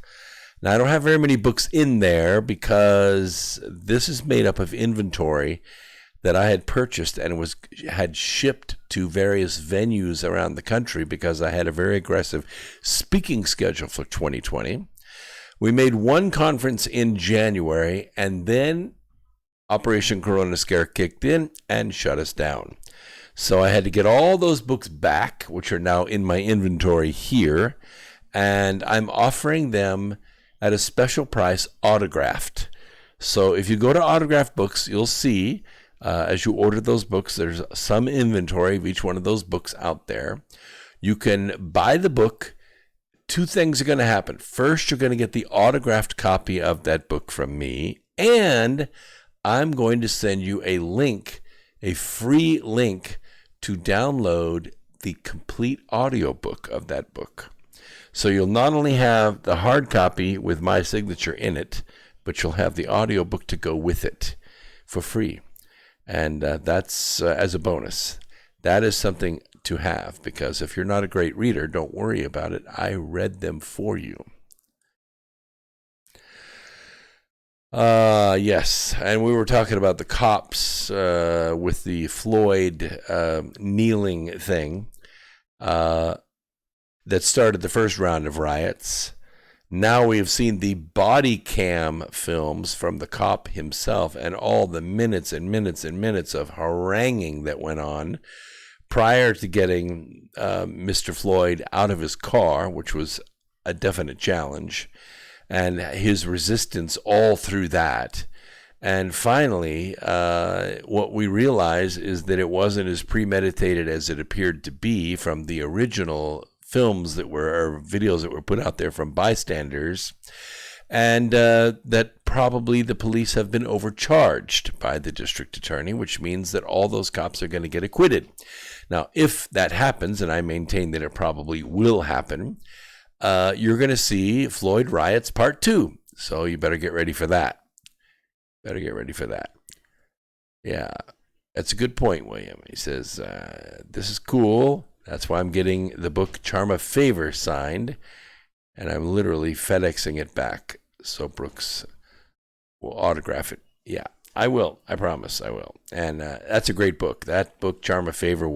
A: Now, I don't have very many books in there because this is made up of inventory that I had purchased and had shipped to various venues around the country because I had a very aggressive speaking schedule for 2020. We made one conference in January, and then Operation Corona Scare kicked in and shut us down. So I had to get all those books back, which are now in my inventory here, and I'm offering them at a special price, autographed. So if you go to autographed books, you'll see as you order those books, there's some inventory of each one of those books out there. You can buy the book. Two things are going to happen. First, you're going to get the autographed copy of that book from me, and I'm going to send you a link, a free link to download the complete audiobook of that book. So you'll not only have the hard copy with my signature in it, but you'll have the audiobook to go with it for free. And that's as a bonus. That is something to have, because if you're not a great reader, don't worry about it. I read them for you. Yes, and we were talking about the cops with the Floyd kneeling thing that started the first round of riots. Now we have seen the body cam films from the cop himself and all the minutes and minutes and minutes of haranguing that went on prior to getting Mr. Floyd out of his car, which was a definite challenge, and his resistance all through that. And finally, what we realize is that it wasn't as premeditated as it appeared to be from the original films that were, or videos that were put out there from bystanders, and that probably the police have been overcharged by the district attorney, which means that all those cops are going to get acquitted. Now, if that happens, and I maintain that it probably will happen, you're going to see Floyd Riots Part 2. So you better get ready for that. Yeah, that's a good point, William. He says, this is cool. That's why I'm getting the book Charm of Favor signed, and I'm literally FedExing it back so Brooks will autograph it. Yeah, I will. I promise I will. And that's a great book. That book, Charm of Favor,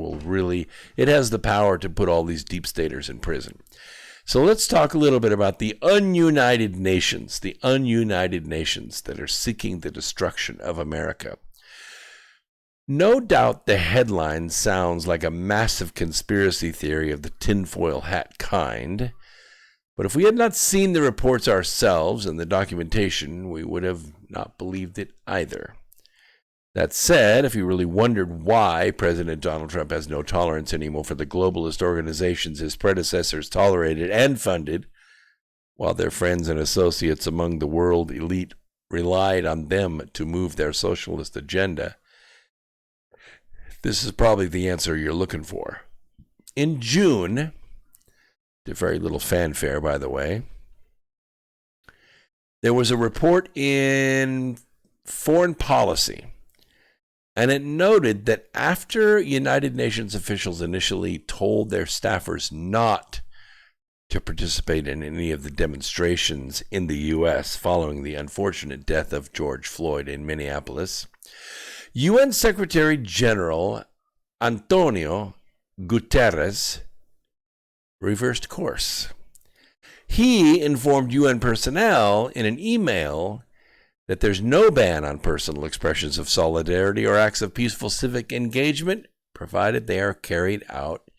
A: it has the power to put all these deep staters in prison. So let's talk a little bit about the ununited nations that are seeking the destruction of America. No doubt the headline sounds like a massive conspiracy theory of the tinfoil hat kind, but if we had not seen the reports ourselves and the documentation, we would have not believed it either. That said, if you really wondered why President Donald Trump has no tolerance anymore for the globalist organizations his predecessors tolerated and funded, while their friends and associates among the world elite relied on them to move their socialist agenda, this is probably the answer you're looking for. In June, to very little fanfare, by the way, there was a report in Foreign Policy, and it noted that after United Nations officials initially told their staffers not to participate in any of the demonstrations in the U.S. following the unfortunate death of George Floyd in Minneapolis, UN Secretary General Antonio Guterres reversed course. He informed UN personnel in an email that there's no ban on personal expressions of solidarity or acts of peaceful civic engagement, provided they are carried out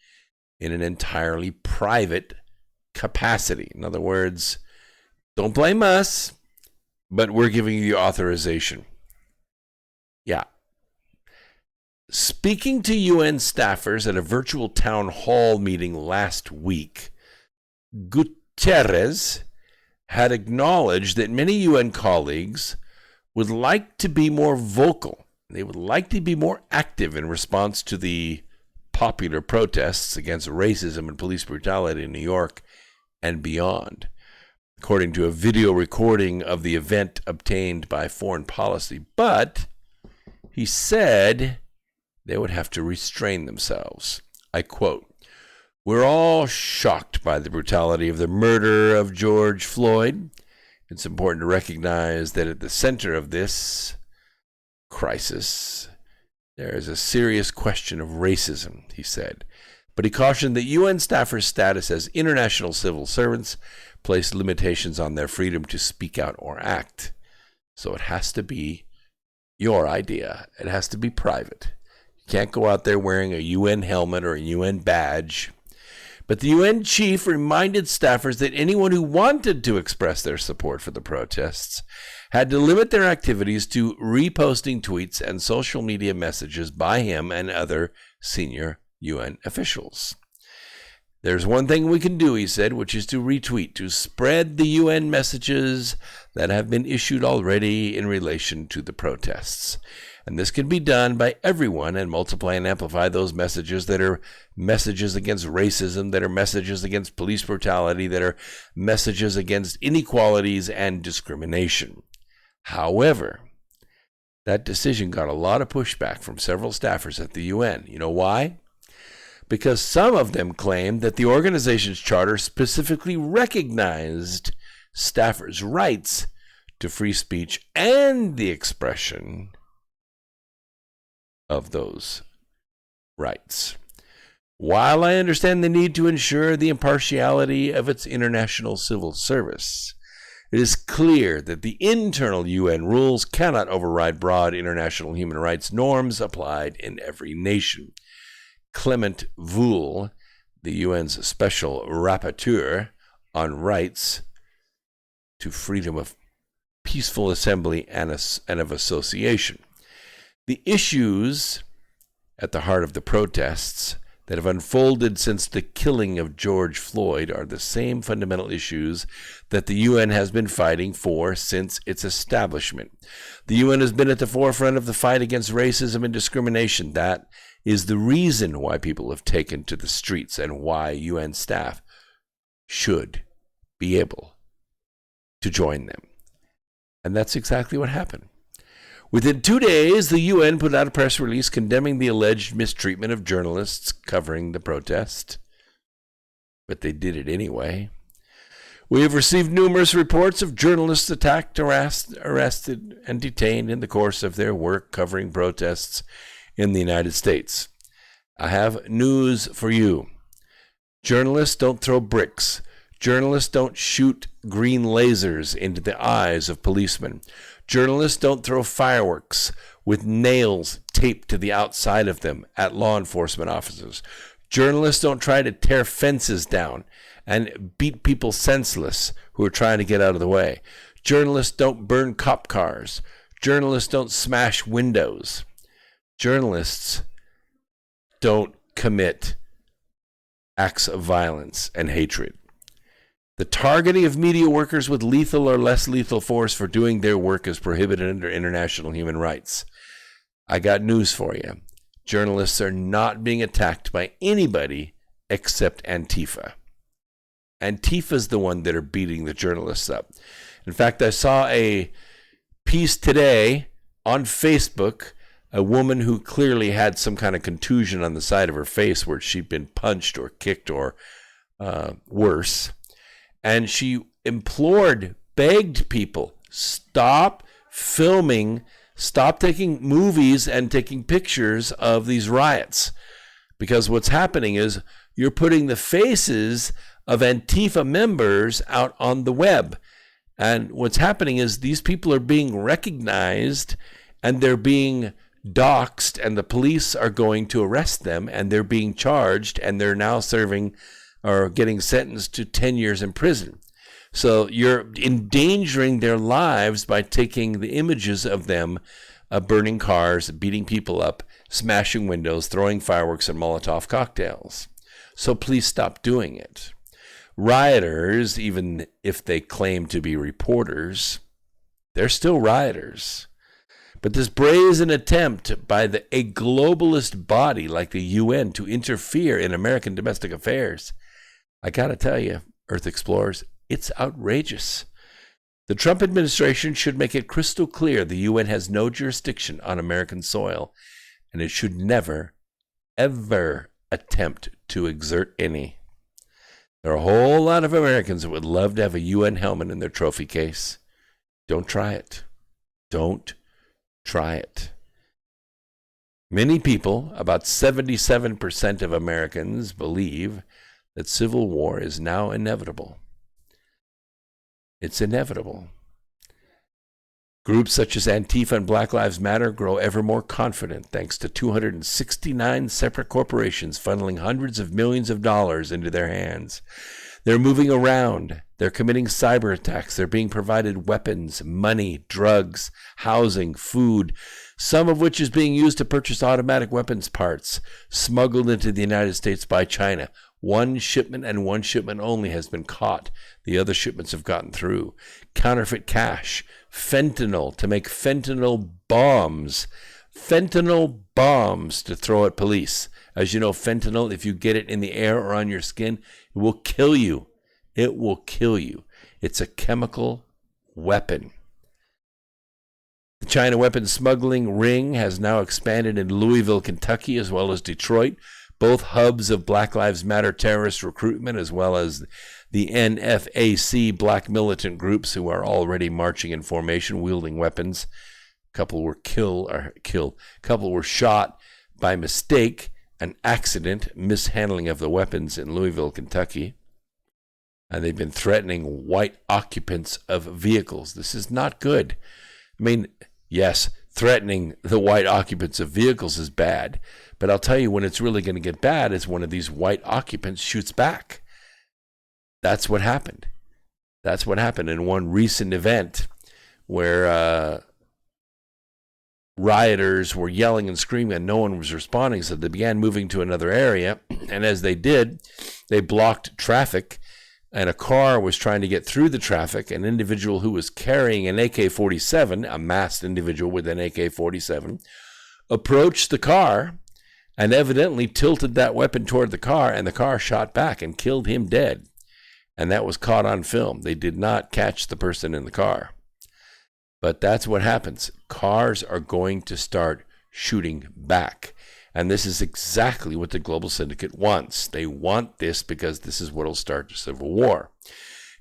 A: in an entirely private capacity. In other words, don't blame us, but we're giving you the authorization. Yeah. Speaking to UN staffers at a virtual town hall meeting last week, Guterres had acknowledged that many UN colleagues would like to be more vocal. They would like to be more active in response to the popular protests against racism and police brutality in New York and beyond. according to a video recording of the event obtained by Foreign Policy. But he said they would have to restrain themselves. I quote, "We're all shocked by the brutality of the murder of George Floyd. It's important to recognize that at the center of this crisis, there is a serious question of racism," he said. But he cautioned that UN staffers' status as international civil servants place limitations on their freedom to speak out or act. So it has to be your idea. It has to be private. You can't go out there wearing a UN helmet or a UN badge. But the UN chief reminded staffers that anyone who wanted to express their support for the protests had to limit their activities to reposting tweets and social media messages by him and other senior UN officials. "There's one thing we can do," he said, "which is to retweet, to spread the UN messages that have been issued already in relation to the protests. And this can be done by everyone and multiply and amplify those messages that are messages against racism, that are messages against police brutality, that are messages against inequalities and discrimination." However, that decision got a lot of pushback from several staffers at the UN. You know why? Because some of them claimed that the organization's charter specifically recognized staffers' rights to free speech and the expression of those rights. While I understand the need to ensure the impartiality of its international civil service, it is clear that the internal UN rules cannot override broad international human rights norms applied in every nation. Clement Voul, the UN's special rapporteur on rights to freedom of peaceful assembly and of association. The issues at the heart of the protests that have unfolded since the killing of George Floyd are the same fundamental issues that the UN has been fighting for since its establishment. The UN has been at the forefront of the fight against racism and discrimination. That is the reason why people have taken to the streets and why UN staff should be able to join them. And that's exactly what happened. Within 2 days, the UN put out a press release condemning the alleged mistreatment of journalists covering the protest. But they did it anyway. "We have received numerous reports of journalists attacked, arrested, and detained in the course of their work covering protests in the United States. I have news for you. Journalists don't throw bricks. Journalists don't shoot green lasers into the eyes of policemen. Journalists don't throw fireworks with nails taped to the outside of them at law enforcement officers. Journalists don't try to tear fences down and beat people senseless who are trying to get out of the way. Journalists don't burn cop cars. Journalists don't smash windows. Journalists don't commit acts of violence and hatred. The targeting of media workers with lethal or less lethal force for doing their work is prohibited under international human rights. I got news for you. Journalists are not being attacked by anybody except Antifa. Antifa's the one that are beating the journalists up. In fact, I saw a piece today on Facebook, a woman who clearly had some kind of contusion on the side of her face where she'd been punched or kicked or worse. And she begged people, stop filming, stop taking movies and taking pictures of these riots. Because what's happening is you're putting the faces of Antifa members out on the web. And what's happening is these people are being recognized and they're being doxxed, and the police are going to arrest them, and they're being charged, and they're now serving or getting sentenced to 10 years in prison. So you're endangering their lives by taking the images of them burning cars, beating people up, smashing windows, throwing fireworks and Molotov cocktails. So please stop doing it. Rioters, even if they claim to be reporters, they're still rioters. But this brazen attempt by a globalist body like the UN to interfere in American domestic affairs, I got to tell you, Earth Explorers, It's outrageous. The Trump administration should make it crystal clear the UN has no jurisdiction on American soil, and it should never, ever attempt to exert any. There are a whole lot of Americans that would love to have a UN helmet in their trophy case. Don't try it. Don't try it. Many people, about 77% of Americans, believe that civil war is now inevitable. It's inevitable. Groups such as Antifa and Black Lives Matter grow ever more confident thanks to 269 separate corporations funneling hundreds of millions of dollars into their hands. They're moving around. They're committing cyber attacks. They're being provided weapons, money, drugs, housing, food, some of which is being used to purchase automatic weapons parts smuggled into the United States by China. One shipment and one shipment only has been caught. The other shipments have gotten through. Counterfeit cash, fentanyl to make fentanyl bombs to throw at police. As you know, fentanyl, if you get it in the air or on your skin, it will kill you. It will kill you. It's a chemical weapon. The China weapons smuggling ring has now expanded in Louisville, Kentucky, as well as Detroit, both hubs of Black Lives Matter terrorist recruitment, as well as the NFAC black militant groups who are already marching in formation, wielding weapons. A couple were killed. A couple were shot by mistake, an accident, mishandling of the weapons in Louisville, Kentucky. And they've been threatening white occupants of vehicles. This is not good. I mean, yes, threatening the white occupants of vehicles is bad. But I'll tell you when it's really going to get bad is when one of these white occupants shoots back. That's what happened. That's what happened in one recent event where rioters were yelling and screaming and no one was responding. So they began moving to another area. And as they did, they blocked traffic. And a car was trying to get through the traffic. An individual who was carrying an AK-47, a masked individual with an AK-47, approached the car and evidently tilted that weapon toward the car, and the car shot back and killed him dead. And that was caught on film. They did not catch the person in the car. But that's what happens. Cars are going to start shooting back. And this is exactly what the global syndicate wants. They want this because this is what will start the civil war.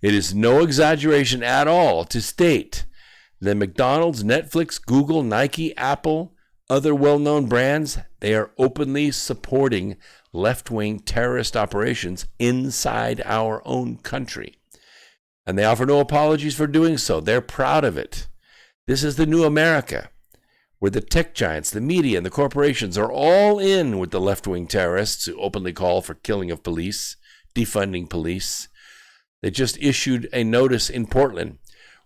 A: It is no exaggeration at all to state that McDonald's, Netflix, Google, Nike, Apple, other well-known brands, they are openly supporting left-wing terrorist operations inside our own country. And they offer no apologies for doing so. They're proud of it. This is the new America, where the tech giants, the media, and the corporations are all in with the left-wing terrorists who openly call for killing of police, defunding police. They just issued a notice in Portland.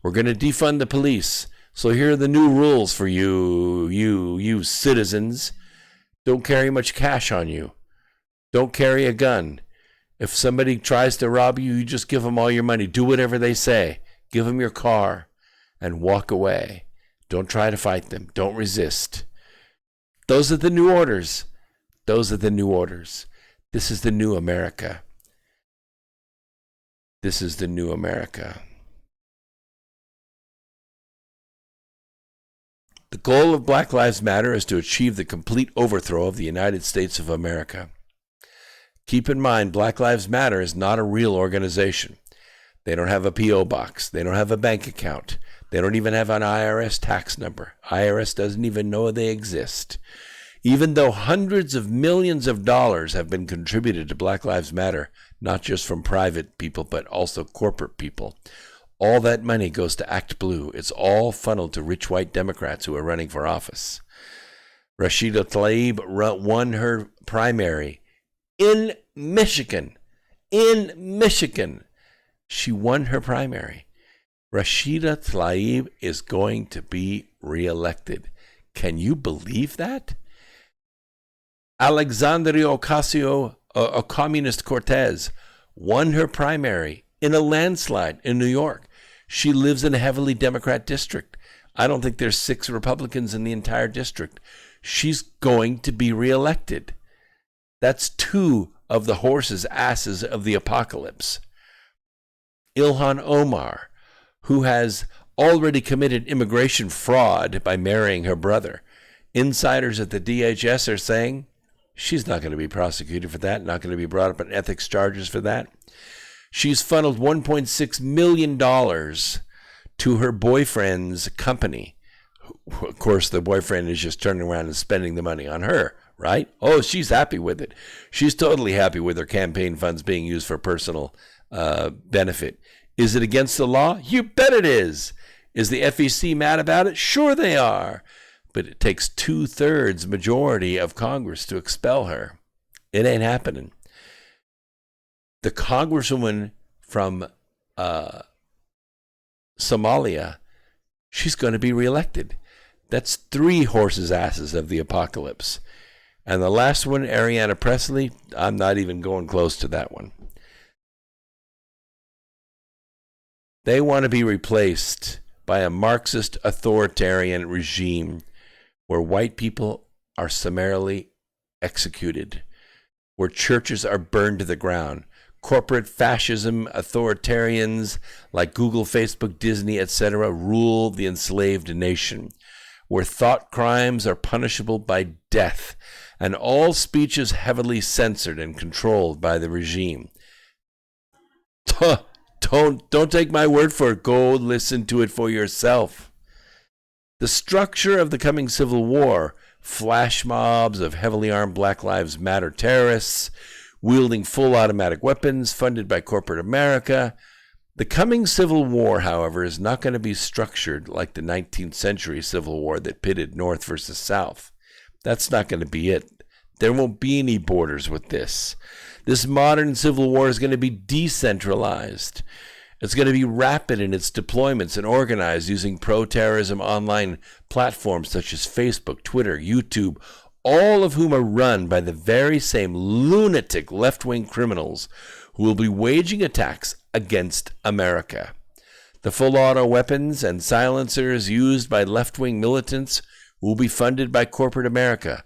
A: We're going to defund the police. So here are the new rules for you citizens. Don't carry much cash on you. Don't carry a gun. If somebody tries to rob you, you just give them all your money. Do whatever they say. Give them your car and walk away. Don't try to fight them. Don't resist. Those are the new orders. Those are the new orders. This is the new America. This is the new America. The goal of Black Lives Matter is to achieve the complete overthrow of the United States of America. Keep in mind, Black Lives Matter is not a real organization. They don't have a P.O. box. They don't have a bank account. They don't even have an IRS tax number. IRS doesn't even know they exist. Even though hundreds of millions of dollars have been contributed to Black Lives Matter, not just from private people, but also corporate people, all that money goes to Act Blue. It's all funneled to rich white Democrats who are running for office. Rashida Tlaib won her primary in Michigan. In Michigan. She won her primary. Rashida Tlaib is going to be reelected. Can you believe that? Alexandria Ocasio, a communist Cortez, won her primary in a landslide in New York. She lives in a heavily Democrat district. I don't think there's 6 Republicans in the entire district. She's going to be reelected. That's 2 of the horse's asses of the apocalypse. Ilhan Omar, who has already committed immigration fraud by marrying her brother. Insiders at the DHS are saying she's not going to be prosecuted for that, not going to be brought up on ethics charges for that. She's funneled $1.6 million to her boyfriend's company. Of course, the boyfriend is just turning around and spending the money on her, right? Oh, she's happy with it. She's totally happy with her campaign funds being used for personal benefit. Is it against the law? You bet it is. Is the FEC mad about it? Sure they are. But it takes 2/3 majority of Congress to expel her. It ain't happening. The congresswoman from Somalia, she's going to be reelected. That's 3 horses' asses of the apocalypse. And the last one, Ariana Presley, I'm not even going close to that one. They want to be replaced by a Marxist authoritarian regime where white people are summarily executed, where churches are burned to the ground, corporate fascism, authoritarians like Google, Facebook, Disney, etc. rule the enslaved nation, where thought crimes are punishable by death, and all speech is heavily censored and controlled by the regime. Don't take my word for it. Go listen to it for yourself. The structure of the coming civil war, flash mobs of heavily armed Black Lives Matter terrorists, wielding full automatic weapons funded by corporate America. The coming civil war, however, is not going to be structured like the 19th century civil war that pitted North versus South. That's not going to be it. There won't be any borders with this. This modern civil war is going to be decentralized. It's going to be rapid in its deployments and organized using pro-terrorism online platforms such as Facebook, Twitter, YouTube, all of whom are run by the very same lunatic left-wing criminals who will be waging attacks against America. The full-auto weapons and silencers used by left-wing militants will be funded by corporate America,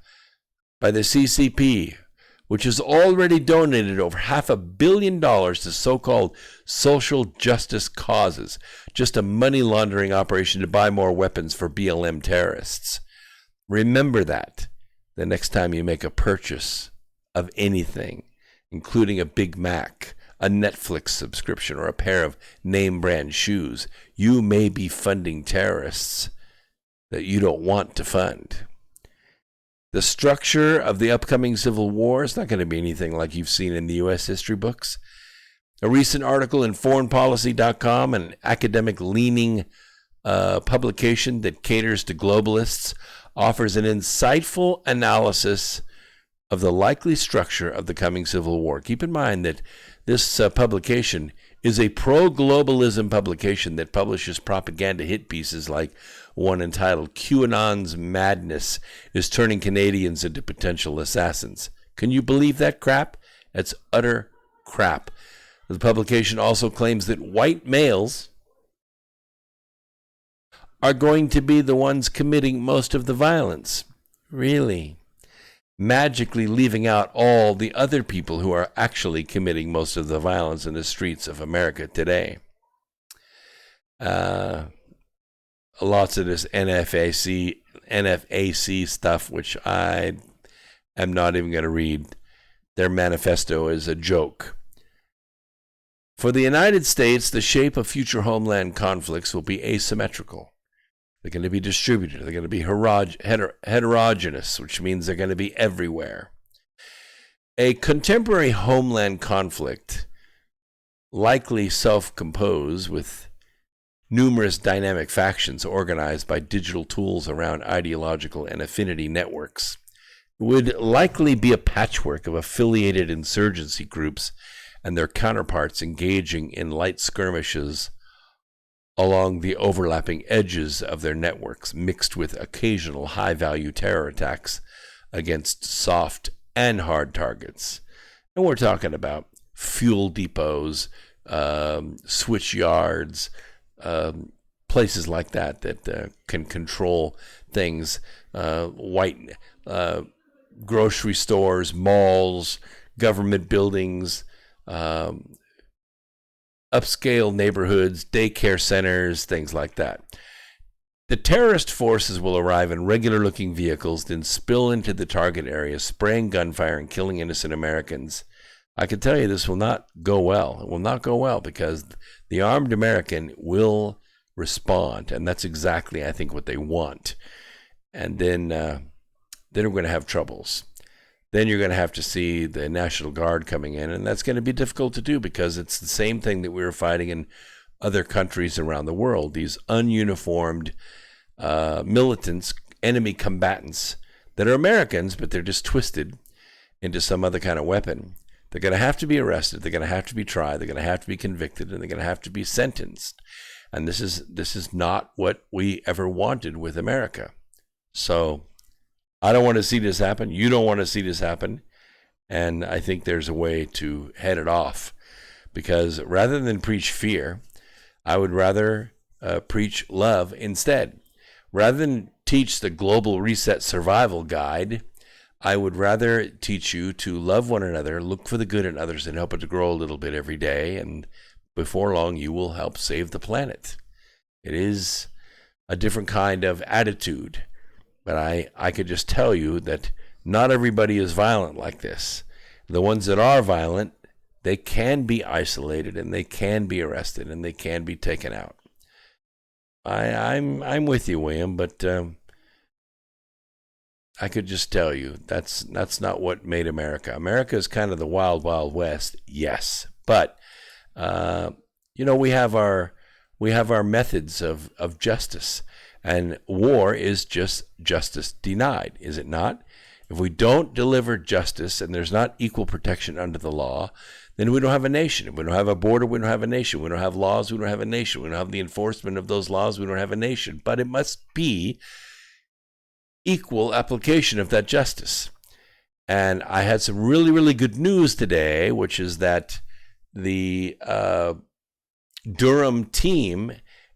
A: by the CCP, which has already donated over $500 million to so-called social justice causes, just a money laundering operation to buy more weapons for BLM terrorists. Remember that the next time you make a purchase of anything, including a Big Mac, a Netflix subscription, or a pair of name brand shoes, you may be funding terrorists that you don't want to fund. The structure of the upcoming civil war is not going to be anything like you've seen in the U.S. history books. A recent article in foreignpolicy.com, an academic-leaning publication that caters to globalists, offers an insightful analysis of the likely structure of the coming civil war. Keep in mind that this publication is a pro-globalism publication that publishes propaganda hit pieces like one entitled QAnon's Madness is Turning Canadians into Potential Assassins. Can you believe that crap? That's utter crap. The publication also claims that white males are going to be the ones committing most of the violence. Really? Magically leaving out all the other people who are actually committing most of the violence in the streets of America today. Lots of this NFAC stuff, which I am not even going to read. Their manifesto is a joke. For the United States, the shape of future homeland conflicts will be asymmetrical. They're going to be distributed. They're going to be heterogeneous, which means they're going to be everywhere. A contemporary homeland conflict, likely self-composed with numerous dynamic factions organized by digital tools around ideological and affinity networks, would likely be a patchwork of affiliated insurgency groups and their counterparts engaging in light skirmishes along the overlapping edges of their networks, mixed with occasional high-value terror attacks against soft and hard targets. And we're talking about fuel depots, switch yards, places like that can control things, grocery stores, malls, government buildings, upscale neighborhoods, daycare centers, things like that. The terrorist forces will arrive in regular-looking vehicles, then spill into the target area, spraying gunfire and killing innocent Americans. I can tell you this will not go well. It will not go well because the armed American will respond, and that's exactly, I think, what they want. And then we're going to have troubles. Then you're going to have to see the National Guard coming in, and that's going to be difficult to do because it's the same thing that we were fighting in other countries around the world, these ununiformed militants, enemy combatants that are Americans, but they're just twisted into some other kind of weapon. They're going to have to be arrested. They're going to have to be tried. They're going to have to be convicted, and they're going to have to be sentenced. And this is not what we ever wanted with America. So I don't want to see this happen. You don't want to see this happen. And I think there's a way to head it off, because rather than preach fear, I would rather preach love instead. Rather than teach the Global Reset Survival Guide, I would rather teach you to love one another, look for the good in others, and help it to grow a little bit every day. And before long, you will help save the planet. It is a different kind of attitude. But I could just tell you that not everybody is violent like this. The ones that are violent, they can be isolated, and they can be arrested, and they can be taken out. I'm with you, William, but I could just tell you that's not what made America. America is kind of the wild, wild west, yes, but we have our methods of justice, and war is just justice denied, is it not? If we don't deliver justice and there's not equal protection under the law, then we don't have a nation. If we don't have a border, we don't have a nation. We don't have laws, we don't have a nation. We don't have the enforcement of those laws, we don't have a nation. But it must be equal application of that justice. And I had some really, really good news today, which is that the Durham team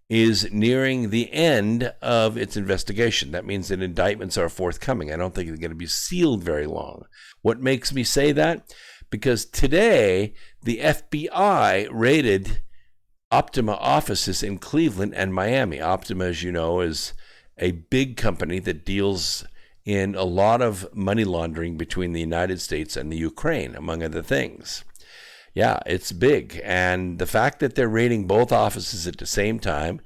A: is nearing the end of its investigation. That means that indictments are forthcoming. I don't think they're going to be sealed very long. What makes me say that? Because today, the FBI raided Optima offices in Cleveland and Miami. Optima, as you know, is a big company that deals in a lot of money laundering between the United States and the Ukraine, among other things. Yeah, it's big. And the fact that they're raiding both offices at the same time,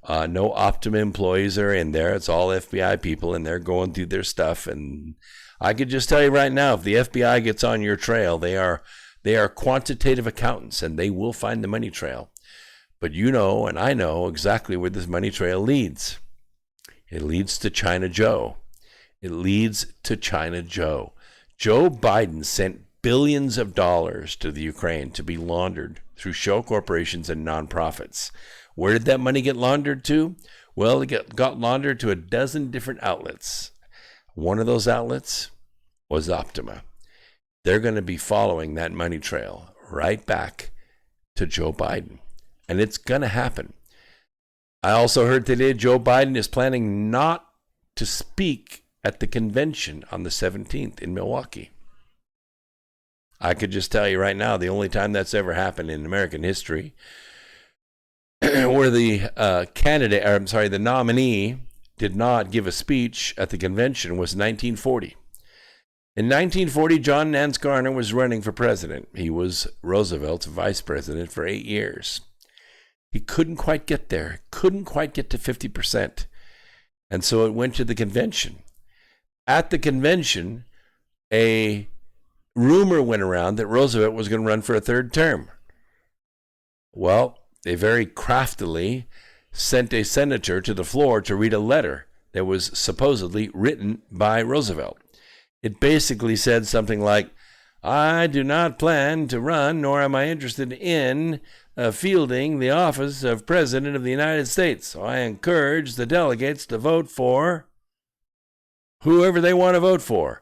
A: no Optima employees are in there. It's all FBI people, and they're going through their stuff. And I could just tell you right now, if the FBI gets on your trail, they are quantitative accountants, and they will find the money trail. But you know, and I know exactly where this money trail leads. It leads to China Joe. It leads to China Joe. Joe Biden sent billions of dollars to the Ukraine to be laundered through shell corporations and nonprofits. Where did that money get laundered to? Well, it got laundered to a dozen different outlets. One of those outlets was Optima. They're going to be following that money trail right back to Joe Biden. And it's going to happen. I also heard today Joe Biden is planning not to speak at the convention on the 17th in Milwaukee. I could just tell you right now, the only time that's ever happened in American history where the the nominee did not give a speech at the convention was 1940. In 1940, John Nance Garner was running for president. He was Roosevelt's vice president for 8 years. He couldn't quite get there, couldn't quite get to 50%. And so it went to the convention. At the convention, a rumor went around that Roosevelt was going to run for a third term. Well, they very craftily sent a senator to the floor to read a letter that was supposedly written by Roosevelt. It basically said something like, I do not plan to run, nor am I interested in fielding the office of President of the United States. So I encourage the delegates to vote for whoever they want to vote for.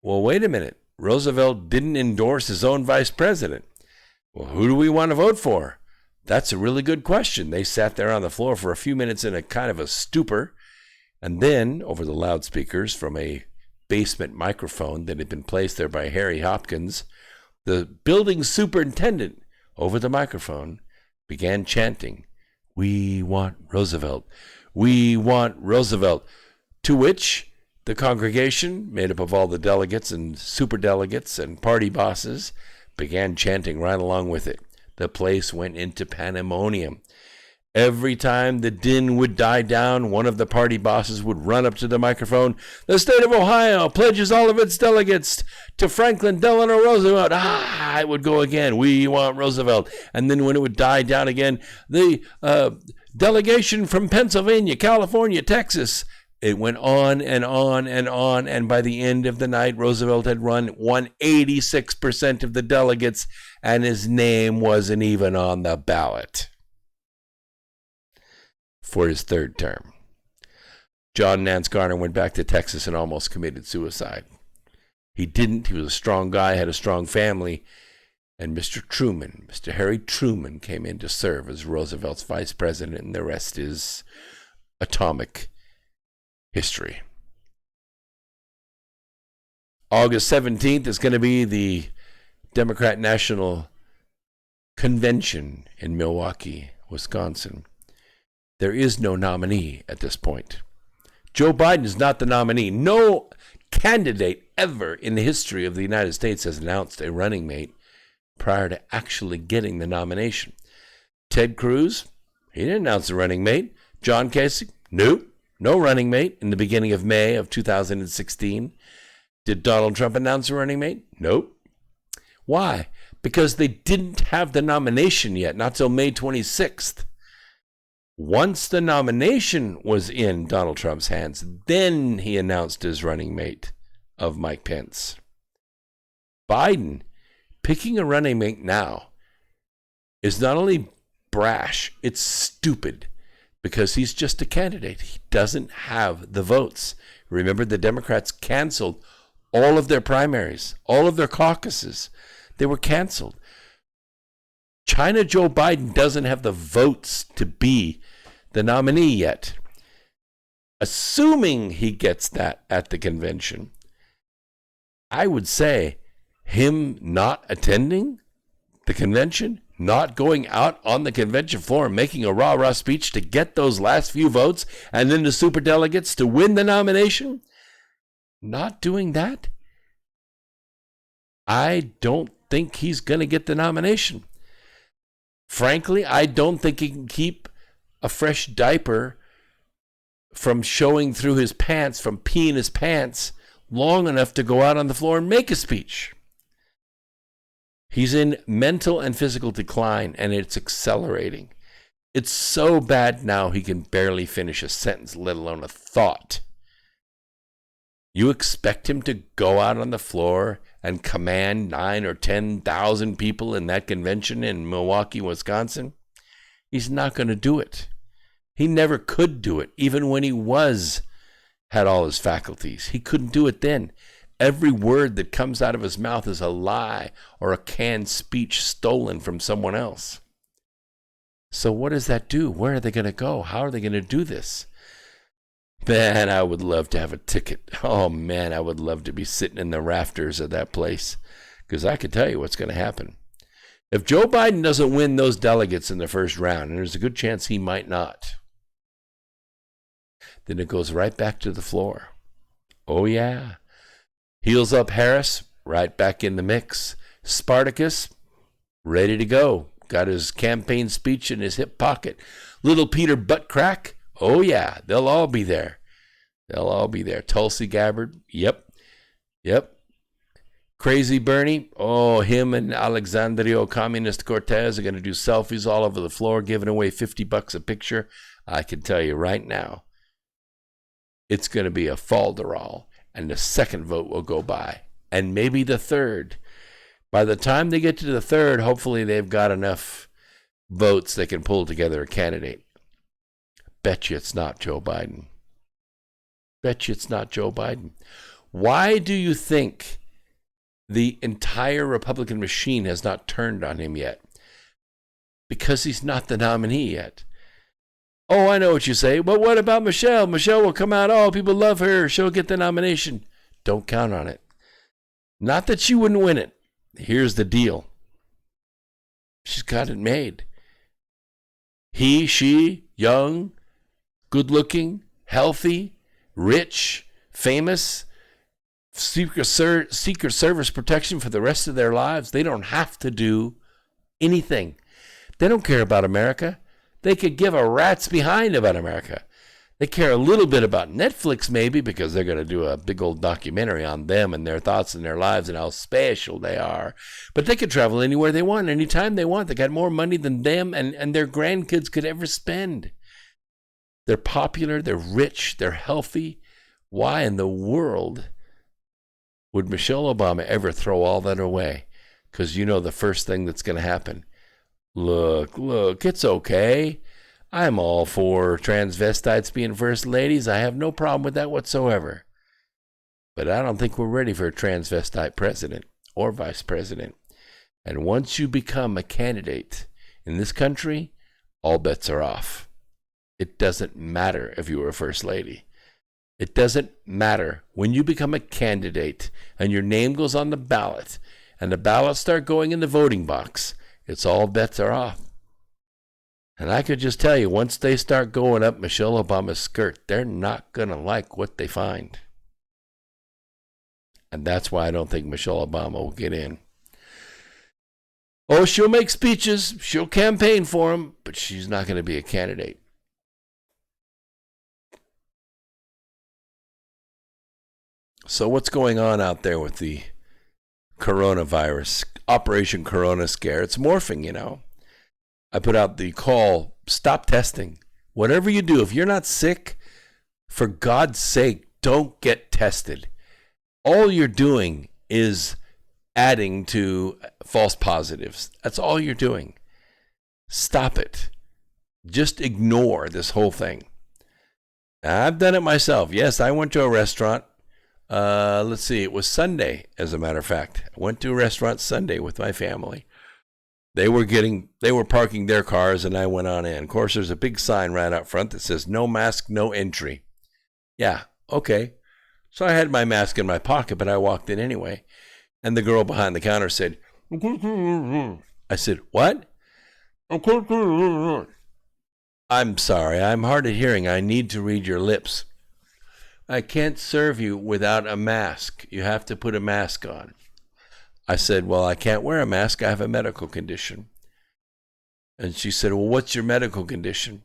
A: Well, wait a minute. Roosevelt didn't endorse his own vice president. Well, who do we want to vote for? That's a really good question. They sat there on the floor for a few minutes in a kind of a stupor. And then, over the loudspeakers from a basement microphone that had been placed there by Harry Hopkins, the building superintendent over the microphone, began chanting, "We want Roosevelt. We want Roosevelt," to which the congregation, made up of all the delegates and superdelegates and party bosses, began chanting right along with it. The place went into pandemonium. Every time the din would die down, one of the party bosses would run up to the microphone. "The state of Ohio pledges all of its delegates to Franklin Delano Roosevelt." It would go again. "We want Roosevelt." And then when it would die down again, "The delegation from Pennsylvania, California, Texas." It went on and on and on. And by the end of the night, Roosevelt had won 86% of the delegates, and his name wasn't even on the ballot for his third term. John Nance Garner went back to Texas and almost committed suicide. He didn't. He was a strong guy, had a strong family. And Mr. Harry Truman came in to serve as Roosevelt's vice president, and the rest is atomic history. August 17th is going to be the Democrat National Convention in Milwaukee, Wisconsin. There is no nominee at this point. Joe Biden is not the nominee. No candidate ever in the history of the United States has announced a running mate prior to actually getting the nomination. Ted Cruz, he didn't announce a running mate. John Kasich, nope, no running mate in the beginning of May of 2016. Did Donald Trump announce a running mate? Nope. Why? Because they didn't have the nomination yet, not till May 26th. Once the nomination was in Donald Trump's hands, then he announced his running mate of Mike Pence. Biden picking a running mate now is not only brash, it's stupid, because he's just a candidate. He doesn't have the votes. Remember, the Democrats canceled all of their primaries, all of their caucuses. They were canceled. China Joe Biden doesn't have the votes to be the nominee yet. Assuming he gets that at the convention, I would say him not attending the convention, not going out on the convention floor and making a rah-rah speech to get those last few votes and then the superdelegates to win the nomination, not doing that, I don't think he's going to get the nomination. Frankly, I don't think he can keep a fresh diaper from showing through his pants, from peeing his pants, long enough to go out on the floor and make a speech. He's in mental and physical decline, and it's accelerating. It's so bad now he can barely finish a sentence, let alone a thought. You expect him to go out on the floor and command 9,000 or 10,000 people in that convention in Milwaukee, Wisconsin? He's not going to do it. He never could do it, even when he had all his faculties. He couldn't do it then. Every word that comes out of his mouth is a lie or a canned speech stolen from someone else. So what does that do? Where are they going to go? How are they going to do this? Man, I would love to have a ticket. Oh, man, I would love to be sitting in the rafters of that place, because I could tell you what's going to happen. If Joe Biden doesn't win those delegates in the first round, and there's a good chance he might not, then it goes right back to the floor. Oh, yeah. Heels up Harris, right back in the mix. Spartacus, ready to go. Got his campaign speech in his hip pocket. Little Peter Buttcrack, oh, yeah, they'll all be there. They'll all be there. Tulsi Gabbard, yep. Crazy Bernie, oh, him and Alexandria Communist Cortez are going to do selfies all over the floor, giving away $50 a picture. I can tell you right now, it's going to be a falderall, and the second vote will go by, and maybe the third. By the time they get to the third, hopefully they've got enough votes they can pull together a candidate. Bet you it's not Joe Biden. Bet you it's not Joe Biden. Why do you think the entire Republican machine has not turned on him yet? Because he's not the nominee yet. Oh, I know what you say. But what about Michelle? Michelle will come out. Oh, people love her. She'll get the nomination. Don't count on it. Not that she wouldn't win it. Here's the deal. She's got it made. He, she, young, good-looking, healthy, rich, famous, Secret Service protection for the rest of their lives. They don't have to do anything. They don't care about America. They could give a rat's behind about America. They care a little bit about Netflix maybe because they're going to do a big old documentary on them and their thoughts and their lives and how special they are. But they could travel anywhere they want, anytime they want. They got more money than them and their grandkids could ever spend. They're popular, they're rich, they're healthy. Why in the world would Michelle Obama ever throw all that away? Because you know the first thing that's going to happen. Look, it's okay. I'm all for transvestites being first ladies. I have no problem with that whatsoever. But I don't think we're ready for a transvestite president or vice president. And once you become a candidate in this country, all bets are off. It doesn't matter if you were a first lady. It doesn't matter. When you become a candidate and your name goes on the ballot and the ballots start going in the voting box, it's all bets are off. And I could just tell you, once they start going up Michelle Obama's skirt, they're not going to like what they find. And that's why I don't think Michelle Obama will get in. Oh, she'll make speeches, she'll campaign for him, but she's not going to be a candidate. So what's going on out there with the coronavirus, Operation Corona Scare? It's morphing, you know. I put out the call, stop testing. Whatever you do, if you're not sick, for God's sake, don't get tested. All you're doing is adding to false positives. That's all you're doing. Stop it. Just ignore this whole thing. I've done it myself. Yes, I went to a restaurant. Let's see, it was Sunday, as a matter of fact. I went to a restaurant Sunday with my family. They were parking their cars, and I went on in. Of course, there's a big sign right out front that says, no mask, no entry. Yeah, okay. So I had my mask in my pocket, but I walked in anyway. And the girl behind the counter said, I said, what? I'm sorry, I'm hard of hearing. I need to read your lips. I can't serve you without a mask. You have to put a mask on. I said, well, I can't wear a mask. I have a medical condition. And she said, well, what's your medical condition?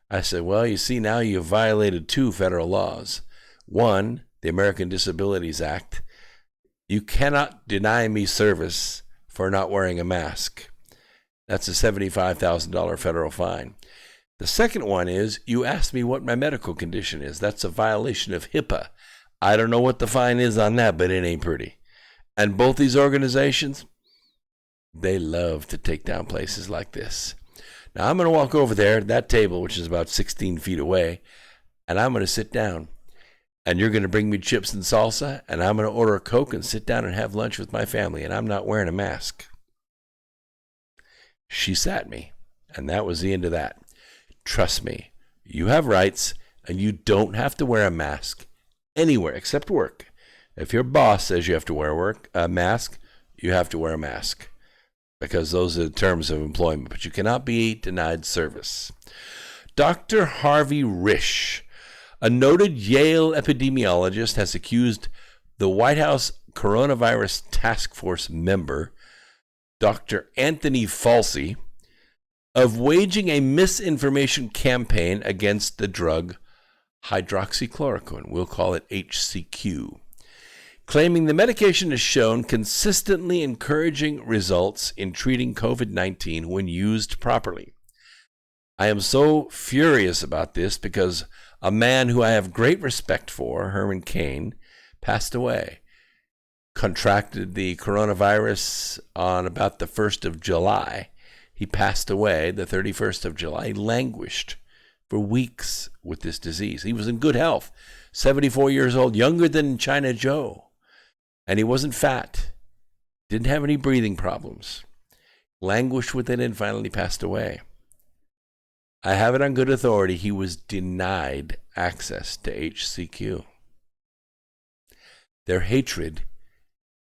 A: I said, well, you see, now you've violated 2 federal laws. One, the American Disabilities Act. You cannot deny me service for not wearing a mask. That's a $75,000 federal fine. The second one is you asked me what my medical condition is. That's a violation of HIPAA. I don't know what the fine is on that, but it ain't pretty. And both these organizations, they love to take down places like this. Now, I'm going to walk over there, that table, which is about 16 feet away, and I'm going to sit down. And you're going to bring me chips and salsa, and I'm going to order a Coke and sit down and have lunch with my family, and I'm not wearing a mask. She sat me, and that was the end of that. Trust me, you have rights, and you don't have to wear a mask anywhere except work. If your boss says you have to wear a mask, you have to wear a mask because those are the terms of employment, but you cannot be denied service. Dr. Harvey Risch, a noted Yale epidemiologist, has accused the White House coronavirus task force member, Dr. Anthony Fauci, of waging a misinformation campaign against the drug hydroxychloroquine. We'll call it HCQ. Claiming the medication has shown consistently encouraging results in treating COVID-19 when used properly. I am so furious about this because a man who I have great respect for, Herman Cain, passed away. Contracted the coronavirus on about the 1st of July. He passed away the 31st of July. He languished for weeks with this disease. He was in good health, 74 years old, younger than China Joe. And he wasn't fat, didn't have any breathing problems, languished with it and finally passed away. I have it on good authority. He was denied access to HCQ. Their hatred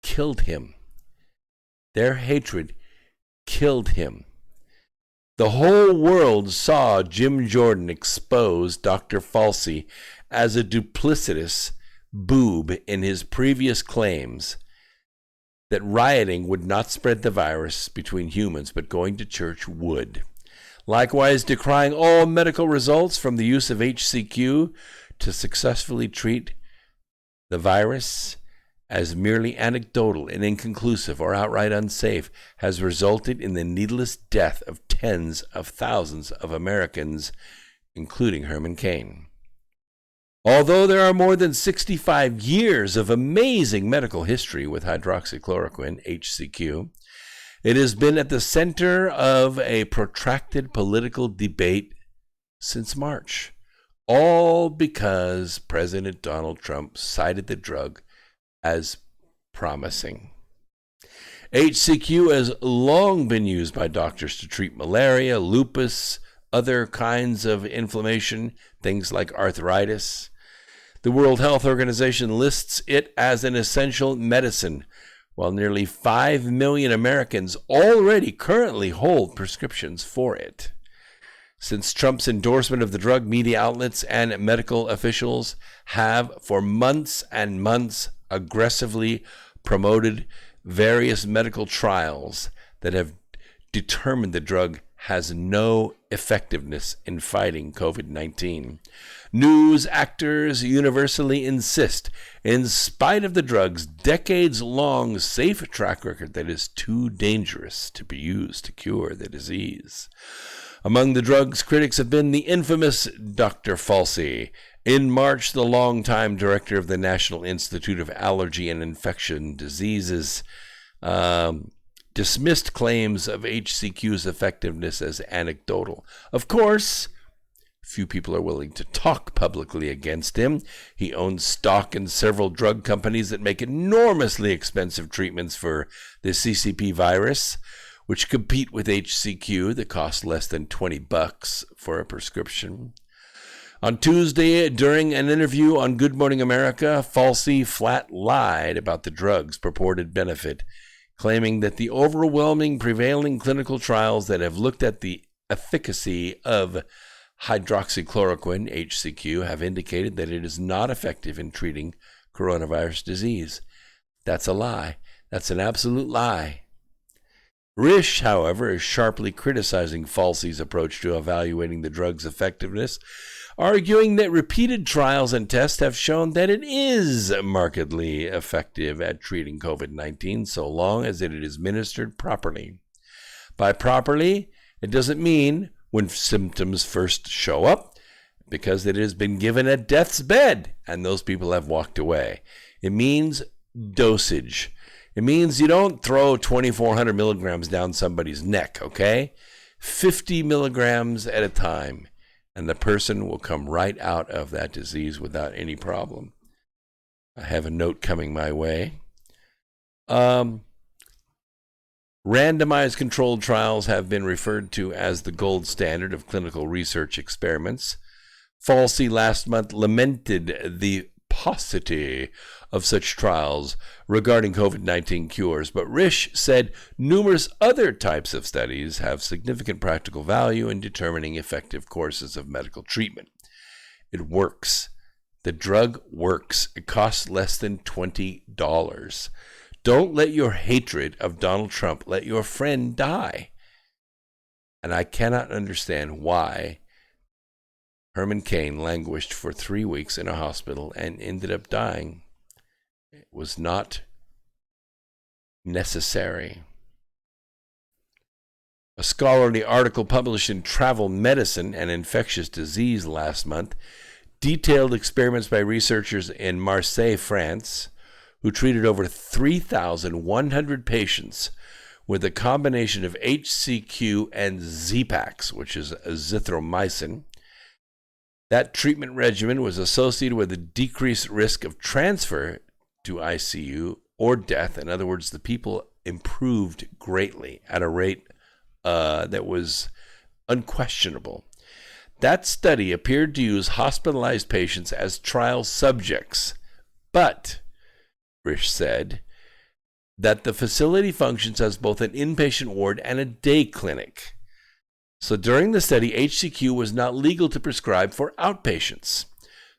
A: killed him. Their hatred killed him. The whole world saw Jim Jordan expose Dr. Fauci as a duplicitous boob in his previous claims that rioting would not spread the virus between humans, but going to church would. Likewise, decrying all medical results from the use of HCQ to successfully treat the virus as merely anecdotal and inconclusive or outright unsafe has resulted in the needless death of tens of thousands of Americans, including Herman Cain. Although there are more than 65 years of amazing medical history with hydroxychloroquine, HCQ, it has been at the center of a protracted political debate since March, all because President Donald Trump cited the drug as promising. HCQ has long been used by doctors to treat malaria, lupus, other kinds of inflammation, things like arthritis. The World Health Organization lists it as an essential medicine, while nearly 5 million Americans already currently hold prescriptions for it. Since Trump's endorsement of the drug, media outlets and medical officials have for months and months aggressively promoted various medical trials that have determined the drug has no effectiveness in fighting COVID-19. News actors universally insist, in spite of the drug's decades-long safe track record, that it is too dangerous to be used to cure the disease. Among the drug's critics have been the infamous Dr. Fauci. In March, the longtime director of the National Institute of Allergy and Infection Diseases dismissed claims of HCQ's effectiveness as anecdotal. Of course, few people are willing to talk publicly against him. He owns stock in several drug companies that make enormously expensive treatments for the CCP virus, which compete with HCQ that costs less than $20 for a prescription. On Tuesday, during an interview on Good Morning America, Fauci flat lied about the drug's purported benefit, claiming that the overwhelming prevailing clinical trials that have looked at the efficacy of hydroxychloroquine, HCQ, have indicated that it is not effective in treating coronavirus disease. That's a lie. That's an absolute lie. Risch, however, is sharply criticizing Fauci's approach to evaluating the drug's effectiveness, arguing that repeated trials and tests have shown that it is markedly effective at treating COVID-19 so long as it is administered properly. By properly, it doesn't mean when symptoms first show up, because it has been given at death's bed and those people have walked away. It means dosage. It means you don't throw 2,400 milligrams down somebody's neck, okay? 50 milligrams at a time, and the person will come right out of that disease without any problem. I have a note coming my way. Randomized controlled trials have been referred to as the gold standard of clinical research experiments. Fauci last month lamented the paucity of such trials regarding COVID-19 cures, but Risch said numerous other types of studies have significant practical value in determining effective courses of medical treatment. It works. The drug works. It costs less than $20. Don't let your hatred of Donald Trump let your friend die. And I cannot understand why Herman Cain languished for 3 weeks in a hospital and ended up dying. It was not necessary. A scholarly article published in Travel Medicine and Infectious Disease last month detailed experiments by researchers in Marseille, France, who treated over 3,100 patients with a combination of HCQ and Z-Pax, which is azithromycin. That treatment regimen was associated with a decreased risk of transfer to ICU or death. In other words, the people improved greatly at a rate that was unquestionable. That study appeared to use hospitalized patients as trial subjects, but Risch said that the facility functions as both an inpatient ward and a day clinic. So during the study, HCQ was not legal to prescribe for outpatients.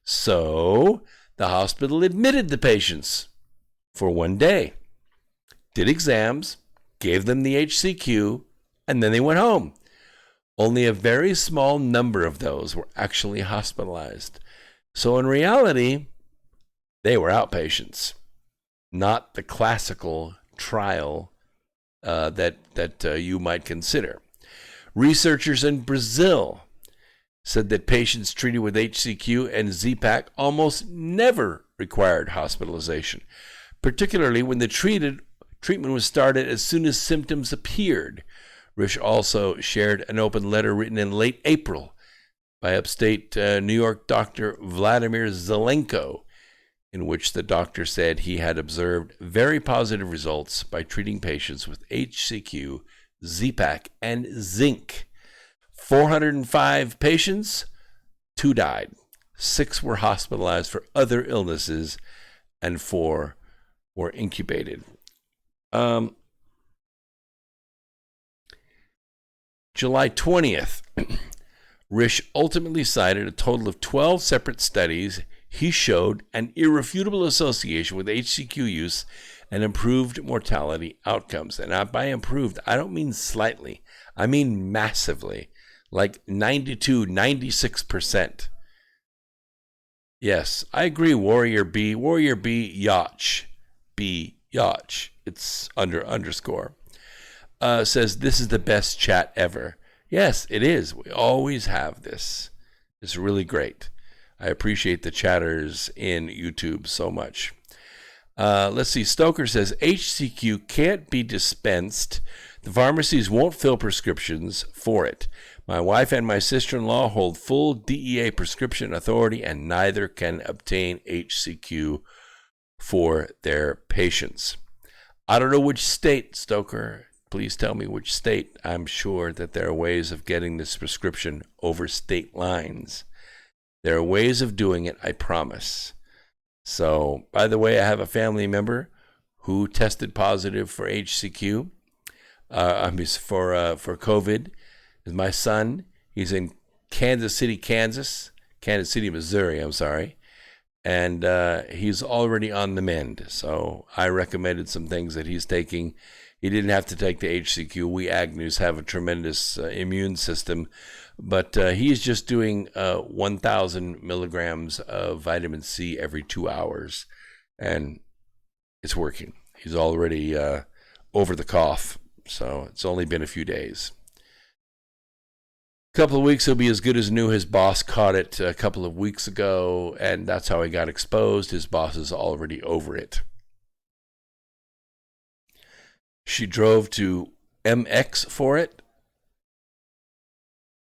A: So the hospital admitted the patients for 1 day, did exams, gave them the HCQ, and then they went home. Only a very small number of those were actually hospitalized. So in reality, they were outpatients, not the classical trial that you might consider. Researchers in Brazil said that patients treated with HCQ and Z-Pak almost never required hospitalization, particularly when the treatment was started as soon as symptoms appeared. Risch also shared an open letter written in late April by upstate New York Dr. Vladimir Zelenko, in which the doctor said he had observed very positive results by treating patients with HCQ, Z-Pak, and zinc. 405 patients, 2 died. 6 were hospitalized for other illnesses, and 4 were incubated. July 20th, Risch ultimately cited a total of 12 separate studies. He showed an irrefutable association with HCQ use and improved mortality outcomes. And by improved, I don't mean slightly. I mean massively, like 92, 96%. Yes, I agree, Warrior B. Warrior B, Yacht. B, Yacht. It's underscore. Says, this is the best chat ever. Yes, it is. We always have this. It's really great. I appreciate the chatters in YouTube so much. Let's see. Stoker says, HCQ can't be dispensed. The pharmacies won't fill prescriptions for it. My wife and my sister-in-law hold full DEA prescription authority, and neither can obtain HCQ for their patients. I don't know which state, Stoker. Please tell me which state. I'm sure that there are ways of getting this prescription over state lines. There are ways of doing it, I promise. So, by the way, I have a family member who tested positive for HCQ, for COVID. Is my son. He's in Kansas City, Missouri, I'm sorry. And he's already on the mend. So I recommended some things that he's taking. He didn't have to take the HCQ. We Agnews have a tremendous immune system. But he's just doing 1,000 milligrams of vitamin C every 2 hours. And it's working. He's already over the cough. So it's only been a few days. A couple of weeks, he'll be as good as new. His boss caught it a couple of weeks ago, and that's how he got exposed. His boss is already over it. She drove to MX for it.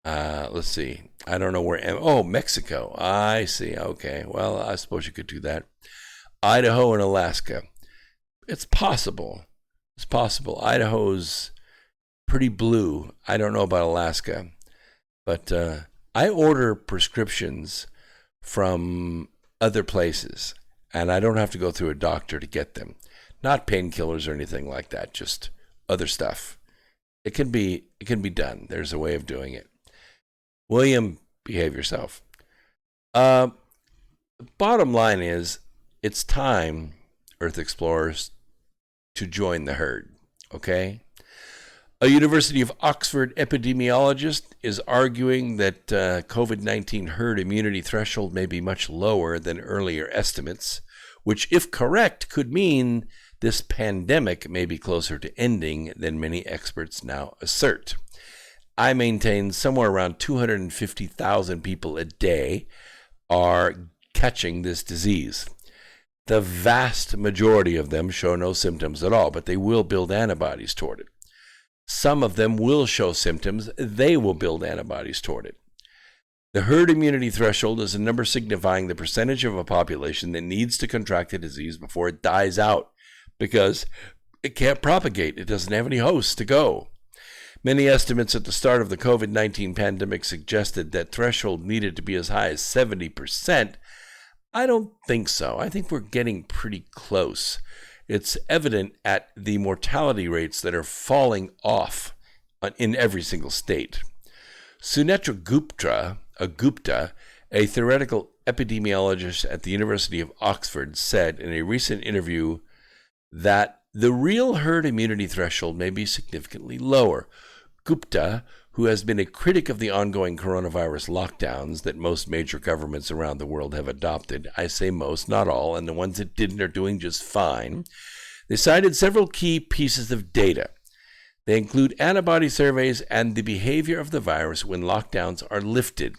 A: Let's see. I don't know where. Mexico. I see. Okay. Well, I suppose you could do that. Idaho and Alaska. It's possible. It's possible. Idaho's pretty blue. I don't know about Alaska. But I order prescriptions from other places, and I don't have to go through a doctor to get them. Not painkillers or anything like that, just other stuff. It can be done. There's a way of doing it. William, behave yourself. The bottom line is, it's time, Earth Explorers, to join the herd, okay? A University of Oxford epidemiologist is arguing that COVID-19 herd immunity threshold may be much lower than earlier estimates, which, if correct, could mean this pandemic may be closer to ending than many experts now assert. I maintain somewhere around 250,000 people a day are catching this disease. The vast majority of them show no symptoms at all, but they will build antibodies toward it. Some of them will show symptoms. They will build antibodies toward it. The herd immunity threshold is a number signifying the percentage of a population that needs to contract the disease before it dies out, because it can't propagate. It doesn't have any hosts to go. Many estimates at the start of the COVID-19 pandemic suggested that threshold needed to be as high as 70%. I don't think so. I think we're getting pretty close. It's evident at the mortality rates that are falling off in every single state. Sunetra Gupta, a theoretical epidemiologist at the University of Oxford, said in a recent interview that the real herd immunity threshold may be significantly lower. Gupta, who has been a critic of the ongoing coronavirus lockdowns that most major governments around the world have adopted, I say most, not all, and the ones that didn't are doing just fine, they cited several key pieces of data. They include antibody surveys and the behavior of the virus when lockdowns are lifted.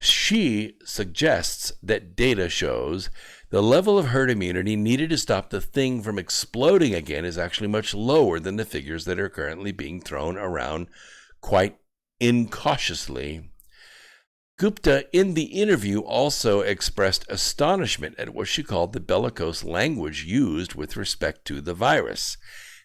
A: She suggests that data shows the level of herd immunity needed to stop the thing from exploding again is actually much lower than the figures that are currently being thrown around quite incautiously. Gupta, in the interview, also expressed astonishment at what she called the bellicose language used with respect to the virus,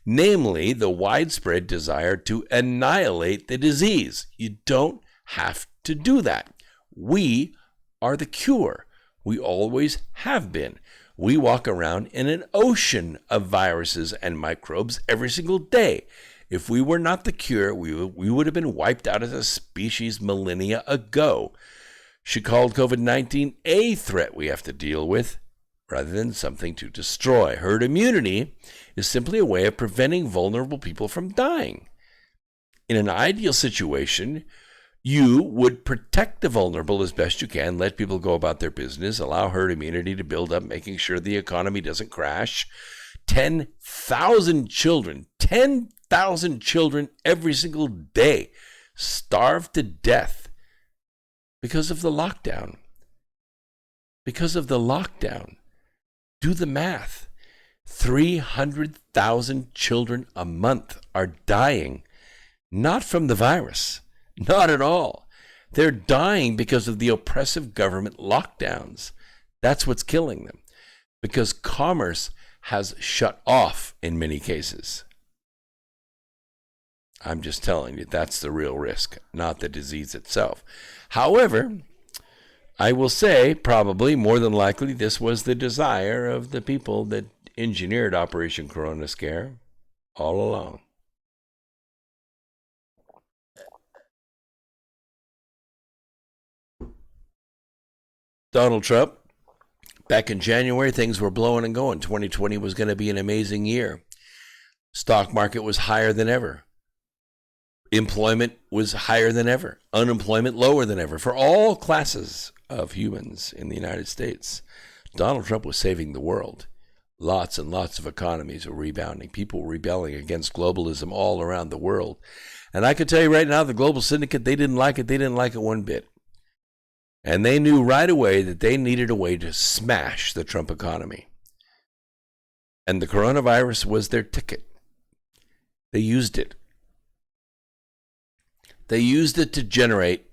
A: namely the widespread desire to annihilate the disease. You don't have to do that. We are the cure. We always have been. We walk around in an ocean of viruses and microbes every single day. If we were not the cure, we would have been wiped out as a species millennia ago. She called COVID-19 a threat we have to deal with rather than something to destroy. Herd immunity is simply a way of preventing vulnerable people from dying. In an ideal situation, you would protect the vulnerable as best you can, let people go about their business, allow herd immunity to build up, making sure the economy doesn't crash. 10,000 children every single day starve to death because of the lockdown. Do the math. 300,000 children a month are dying, not from the virus. Not at all. They're dying because of the oppressive government lockdowns. That's what's killing them. Because commerce has shut off in many cases. I'm just telling you, that's the real risk, not the disease itself. However, I will say, probably, more than likely, this was the desire of the people that engineered Operation Corona Scare all along. Donald Trump, back in January, things were blowing and going. 2020 was going to be an amazing year. Stock market was higher than ever. Employment was higher than ever. Unemployment lower than ever for all classes of humans in the United States. Donald Trump was saving the world. Lots and lots of economies were rebounding. People were rebelling against globalism all around the world. And I can tell you right now, the global syndicate, they didn't like it. They didn't like it one bit. And they knew right away that they needed a way to smash the Trump economy. And the coronavirus was their ticket. They used it. They used it to generate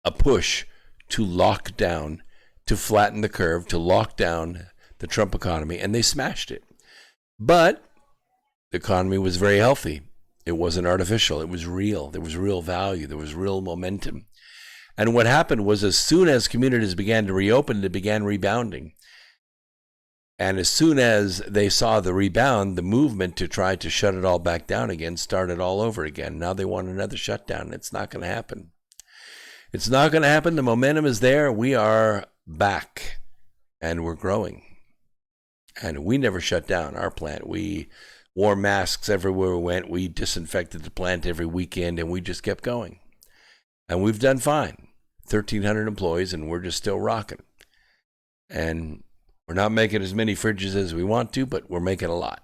A: a push to lock down, to flatten the curve, to lock down the Trump economy, and they smashed it. But the economy was very healthy. It wasn't artificial. It was real. There was real value. There was real momentum. And what happened was, as soon as communities began to reopen, it began rebounding. And as soon as they saw the rebound, the movement to try to shut it all back down again started all over again. Now they want another shutdown. It's not going to happen. It's not going to happen. The momentum is there. We are back, and we're growing. And we never shut down our plant. We wore masks everywhere we went. We disinfected the plant every weekend, and we just kept going. And we've done fine. 1,300 employees, and we're just still rocking. And we're not making as many fridges as we want to, but we're making a lot.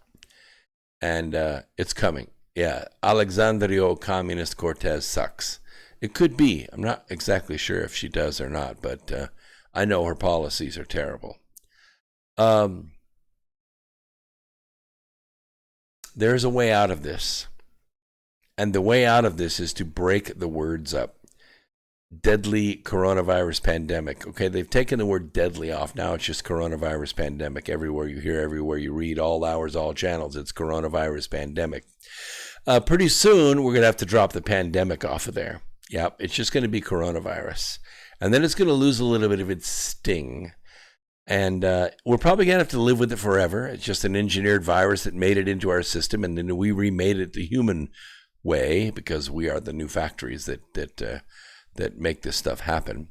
A: And it's coming. Yeah, Alexandria Ocasio-Cortez sucks. It could be. I'm not exactly sure if she does or not, but I know her policies are terrible. There's a way out of this. And the way out of this is to break the words up. Deadly coronavirus pandemic. Okay, they've taken the word deadly off. Now it's just coronavirus pandemic. Everywhere you hear, everywhere you read, all hours, all channels, it's coronavirus pandemic. Pretty soon, we're going to have to drop the pandemic off of there. Yep, it's just going to be coronavirus. And then it's going to lose a little bit of its sting. And we're probably going to have to live with it forever. It's just an engineered virus that made it into our system, and then we remade it the human way, because we are the new factories that make this stuff happen.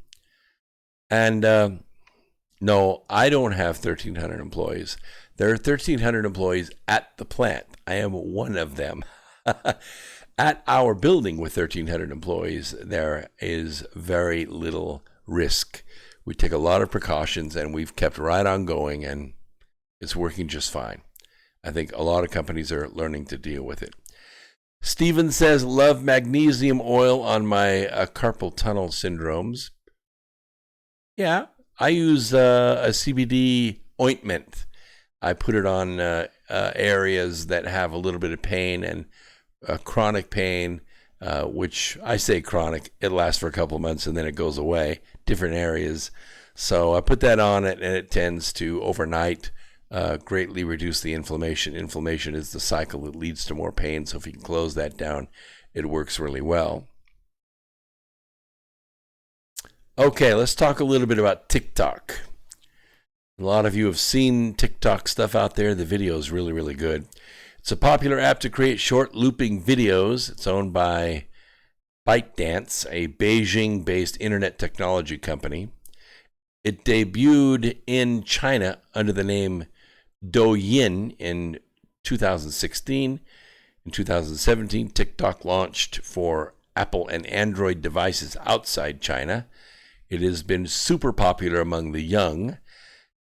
A: And no, I don't have 1,300 employees. There are 1,300 employees at the plant. I am one of them. At our building with 1,300 employees, there is very little risk. We take a lot of precautions, and we've kept right on going, and it's working just fine. I think a lot of companies are learning to deal with it. Steven says, love magnesium oil on my carpal tunnel syndromes. Yeah, I use a CBD ointment. I put it on areas that have a little bit of pain and chronic pain, which I say chronic. It lasts for a couple of months and then it goes away, different areas. So I put that on it, and it tends to overnight greatly reduce the inflammation. Inflammation is the cycle that leads to more pain. So if you can close that down, it works really well. Okay, let's talk a little bit about TikTok. A lot of you have seen TikTok stuff out there. The video is really, really good. It's a popular app to create short looping videos. It's owned by ByteDance, a Beijing-based internet technology company. It debuted in China under the name Douyin in 2016. In 2017, TikTok launched for Apple and Android devices outside China. It has been super popular among the young.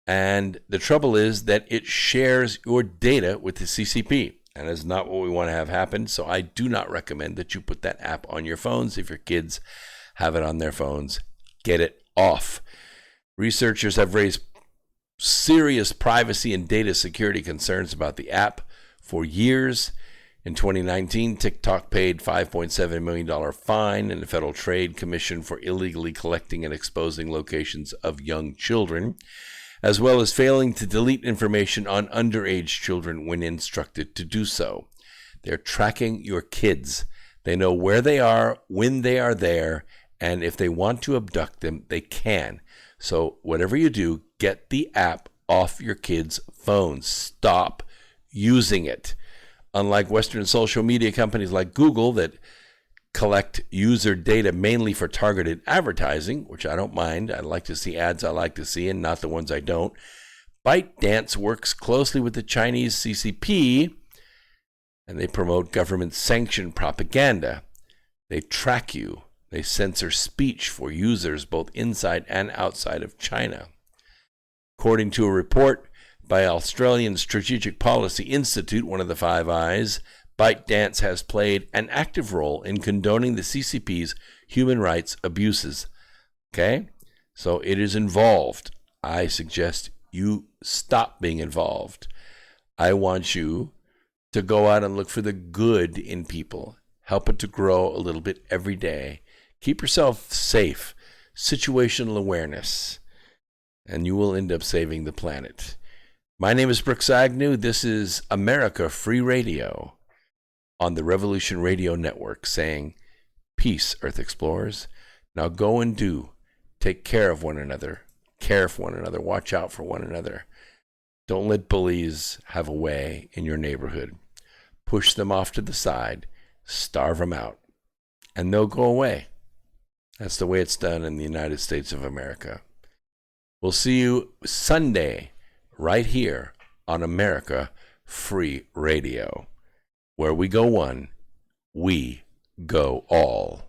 A: And the trouble is that it shares your data with the CCP. And that's not what we want to have happen. So I do not recommend that you put that app on your phones. If your kids have it on their phones, get it off. Researchers have raised serious privacy and data security concerns about the app for years. In 2019, TikTok paid $5.7 million fine in the Federal Trade Commission for illegally collecting and exposing locations of young children, as well as failing to delete information on underage children when instructed to do so. They're tracking your kids. They know where they are, when they are there, and if they want to abduct them, they can. So whatever you do, get the app off your kids' phones. Stop using it. Unlike Western social media companies like Google that collect user data mainly for targeted advertising, which I don't mind. I like to see ads I like to see and not the ones I don't. ByteDance works closely with the Chinese CCP, and they promote government-sanctioned propaganda. They track you. They censor speech for users both inside and outside of China. According to a report by Australian Strategic Policy Institute, one of the Five Eyes, ByteDance has played an active role in condoning the CCP's human rights abuses. Okay? So it is involved. I suggest you stop being involved. I want you to go out and look for the good in people. Help it to grow a little bit every day. Keep yourself safe. Situational awareness. And you will end up saving the planet. My name is Brooks Agnew. This is America Free Radio on the Revolution Radio Network, saying, peace, Earth Explorers. Now go and do. Take care of one another. Care for one another. Watch out for one another. Don't let bullies have a way in your neighborhood. Push them off to the side. Starve them out. And they'll go away. That's the way it's done in the United States of America. We'll see you Sunday right here on America Free Radio. Where we go one, we go all.